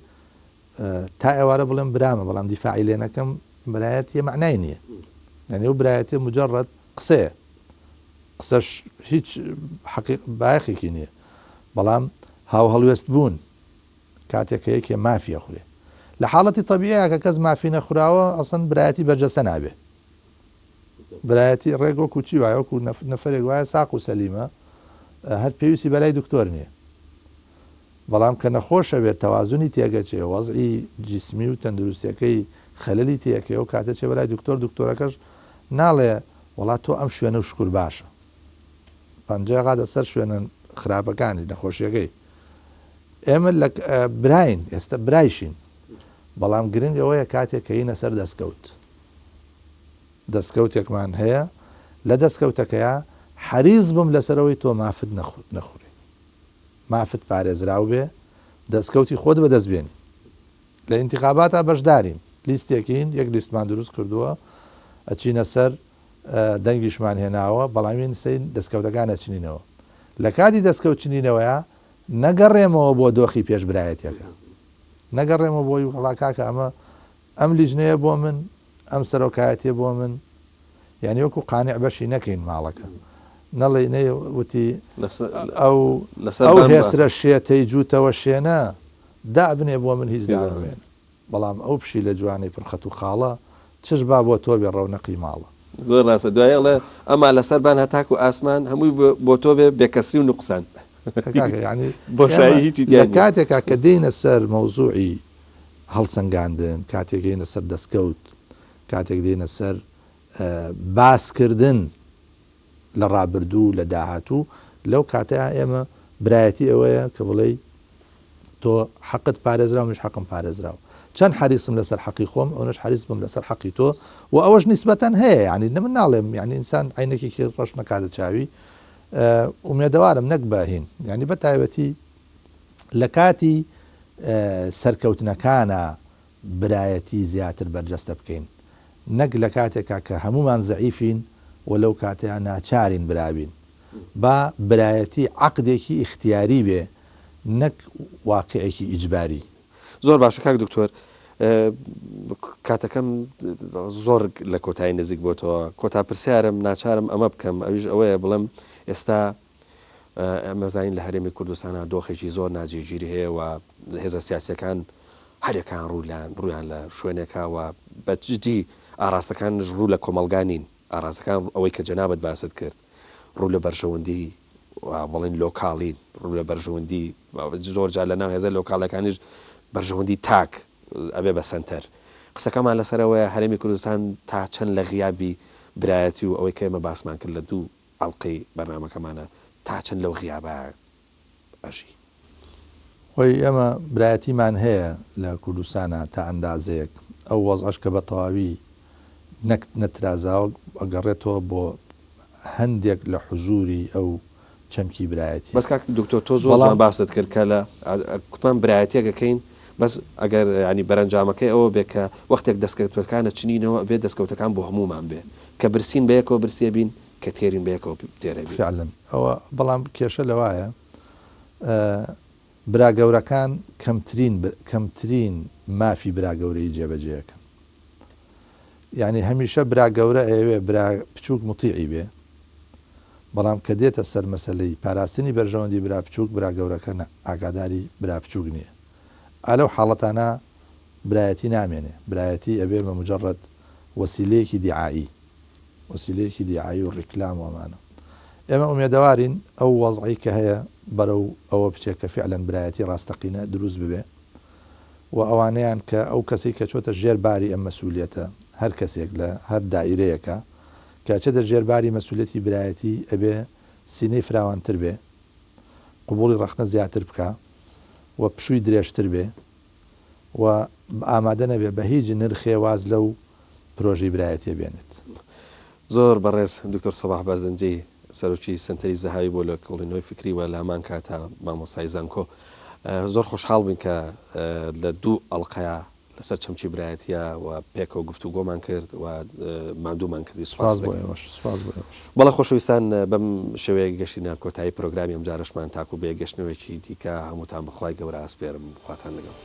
تا ئێوارە بڵێم برامە بەڵام دیفاعی لێ نەکەم برایەتی معنای نییە یعنی ئەو برایەتی مجرد قسەیە قسەش هیچ بایەخێکی نییە بەڵام هاو هەڵوێست بوون کاتێکە یەکێ مافیە خورێ لە حاڵەتی طبیعەیە کە کەس مافی نەخوراوە ئەسەن برایەتی بەرجەسە نابێ برایەتی ڕێگۆ کوچی وایە وەکو نەفرێک وایە ساق و سەلیمە هەر پێویستی بەلای دکتۆر نییە بەڵام کە نەخۆشە بێت تەوازنی تێگەچێ وەزعی جسمی و تەندروستیەکەی خەلەلی تێکێ و کاتە چێ بەلای دکتۆرەکەش ناڵێ وڵات تۆ ئەم شوێنە و شکر باشە پەنجەی قادە سەر شوێنە خراپەکانی نەخۆشیەکەی ئێمە لە براین ئێستا برایشین بەڵام گرنگ ئەوەیە کاتێک کە هینە سەر دەستکەوتێکمان هەیە لە دەستکەوتەکەیە حەریز بم لەسەرەوەی تۆ مافت نەخوری مافت پارێزراو بێ دەستکەوتی خۆت بەدەست بێنی لە ئینتیخاباتە بەشدارین لیستێکین یەک لیستمان دروست کردووە ئەچینە سەر دەنگیشمان هێناوە بەڵامی نسەین دەستکەوتەکان ئەچنینەوە لە کاتی دەستکەوتچنینەوەیە نەگەڕێمەوە بۆ دۆخی پێشبرایەتەکە نەگەڕێمە بۆی وڵاکاکە ئەم لیژنەیە بۆ من ئەم سەرۆکایەتێ بۆ من یعنی وەکو قانع بەشی نەکەین ماڵەکە نەڵێ نەیوتی ئەو هێسرە شێتەی جووتەوە شێنە دابنێ بۆ من هیچ داوێن بەڵام ئەو پشی لە جوانەی پرخەت و خاڵە چش با بۆ تۆ بێ ڕەونەقی ماڵە زۆر ڕاستە دوایەڵێ ئەما لەسەربان هەتاک و ئاسمان هەمووی بۆ تۆ بێ بێکەسری و نوقسان بۆشایی هیچی لە کاتێکا کە دێنە سەر مەوزوعی هەڵسەنگاندن کاتێک دێنە سەر دەستکەوت کاتێک دێنە سەر باسکردن لە ڕابردوو لە داهاتوو لەو کاتەیە ئێمە برایەتی ئەوەیە کە بڵێ تۆ حەقت پارێزرا منش حەقم پارێزراوە چەند حریصم لەسەر حەقی خۆم ئەوەش حریص بم لەسەر حەقی تۆ و ئەوەش نیسبەتەن هەیە یعنی من ناڵێم یعنی ئینسان عینێکی ڕەش نەکاتە چاوی ئومێدەوارم نەک باهین یعنی بە تایبەتی لە کاتی سەرکەوتنەکانە برایەتی زیاتر بەرجەستە بکەین نەک لە کاتێکا کە هەمومان زەعیفین و لەو کاتیان ناچارین برابین با برایەتی عەقدێکی ئیختیاری بێ نەک واقعێکی ئیجباری زۆر باشە کاک دکتۆر کاتەکەم زۆر لە کۆتایی نزیک بۆتەوە کۆتا پرسیارم ناچارم ئەمە بکەم ئەویش ئەوەیە بڵم ئێستا ئەمەزانین لە هەرێمی کوردستانە دۆخێکی زۆر ناجێگیری هەیە و هێزە سیاسیەکان هەرێکان ڕوویان لە شوێنێکەوە بەجددی ئاراستەکانش ڕوو لە کۆمەلگانین ئاراستەکان ئەوەی کە جەنابەت باست کرد ڕوو لە بەرژەوەندی بڵین لۆکاڵین ڕوو لە بەرژەوەندی زۆر جار لە ناو هێزە لۆکاڵەکانیش بەرژەوەندی تاک ئەبێ بە سنتەر قسەکەمان لەسەرەوەی هەرێمی کوردستان تا چەند لە غیابی برایەتی و ئەوەی کە ئێمە باسمان کرد لە دوو ئەڵقەی بەرنامەکەمانە تا چەند لەو غیابە ئەژی خۆی ئێمە برایەتیمان هەیە لە کوردستانە تا ئەندازەیەک ئەو وەزعش کە بە تەواوی نەترازاوە ئەگەڕێتەوە بۆ هەندێک لە حزوری ئەو چەمکی برایەتی بەس کاک دکتۆر تۆ زۆر باست کرد کە لە کوتمان برایەتێکەکەین بەس ئەگەر ینی بەرەنجامەکەی ئەوە بێ کە وەختێک دەستکەوتەکانە چنینەوە بێ دەستکەوتەکان بۆ هەمومان بێ کە برسین بەیەکەوە برسیە بین کە تێرین بەیەکەوە تێرە بین فعلاً ئەوە بەڵام کێشە لەوایە براگەورەکان کەمترین مافی براگەورەی جێبەجێەکە یعنی هەمیشە براگەورە ئەوێ برا بچووک مطیعی بێ بەڵام کە دێتە سەر مەسلەی پاراستنی بەرژەوەندی برا بچووک برا گەورەکە ئاگاداری برا بچووک نییە. ئالەو حاڵەتانە برایەتی نامێنێ، برایەتی ئەبێ بە مجرد وەسیلەیەکی دیعایی، وەسیلەیەکی دیعایی و ڕیکلام وەمانە. ئێمە ئومێدەوارین ئەو وەزعی کە هەیە بەرەو ئەوە بچێت کە فعلەن برایەتی ڕاستەقینە دروست ببێ و ئەوانەیان کە ئەو کەسی کە چۆتە ژێرباری ئەم مەسئولیەتە هەر کەسێک لە هەر دائیرەیەکە کاچێتە ژێرباری مەسئولیەتی برایەتی ئەبێ سینەی فراوانتر بێ، قبوڵی ڕەخنە زیاتر بکە و پشووی درێژتر بێ و ئامادە نەبێ بە هیچ نرخێ واز لەو پرۆژەی برایەتی بێنێت. زۆر بەڕێز دکتۆر سەباح بەرزەنجی سەرۆکی سنتەری زەهاوی بۆ لە کۆڵینەوەی فکری و لامان کاتە مامۆسای زانکۆ زۆر خۆشحاڵ بووین کە لە دوو ئەڵقەیە لەسەر چەمچی برایەتیە و پێکەوە گفتوگۆمان کرد و مادوومان کردی. سوپاس بەڵە خۆشەویستان بەم شێوەیە گەشتینە کۆتایی پرۆگرامی ئەم جارشمان تاکو بێ گەشتنەوەیکی دیکە هەمووتان بەخوای گەورە ئاسپێرم خواتان لەگەڵ.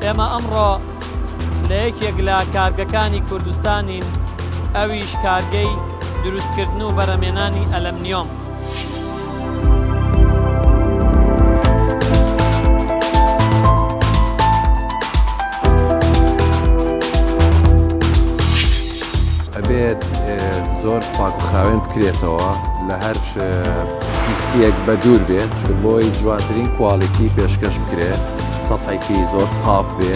ئێمە ئەمڕۆ لە یەکێک لە کارگەکانی کوردستانین، ئەویش کارگەی دروستکردن و بەرەمێنانی ئەلەمنیۆم. ئەبێت زۆر پاکوخاوێن بکرێتەوە لە هەر پیسیەک بەجوور بێت بۆی جوانترین کواڵیتی پێشکەش بکرێت، سەفحێکی زۆر ساف بێ.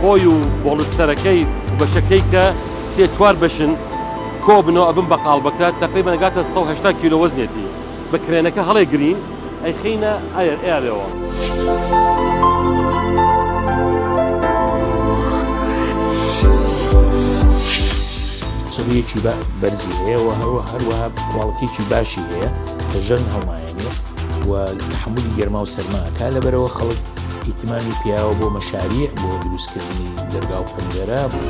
خۆی و بۆڵستەرەکەی بەشەکەی کە سێ چوار بەشن کۆ بنەوە ئەبن بە قاڵبەکە تەقریبەن نەگاتە 180 کیلۆ وەزنێتی بە کرێنەکە هەڵێ گرین ئەی خینە ئێرەوە. شەوەیەکی بەرزی هەیە و هەروەها کواڵەتێکی باشی هەیە کە ژەن هەڵمایەنێ و تحملی گەرما و سەرماکە لەبەرەوە خەڵک ئیتیمانی پیاوە بۆ مەشاریع بۆ دروستکردنی دەرگا و پەنجەرە بۆ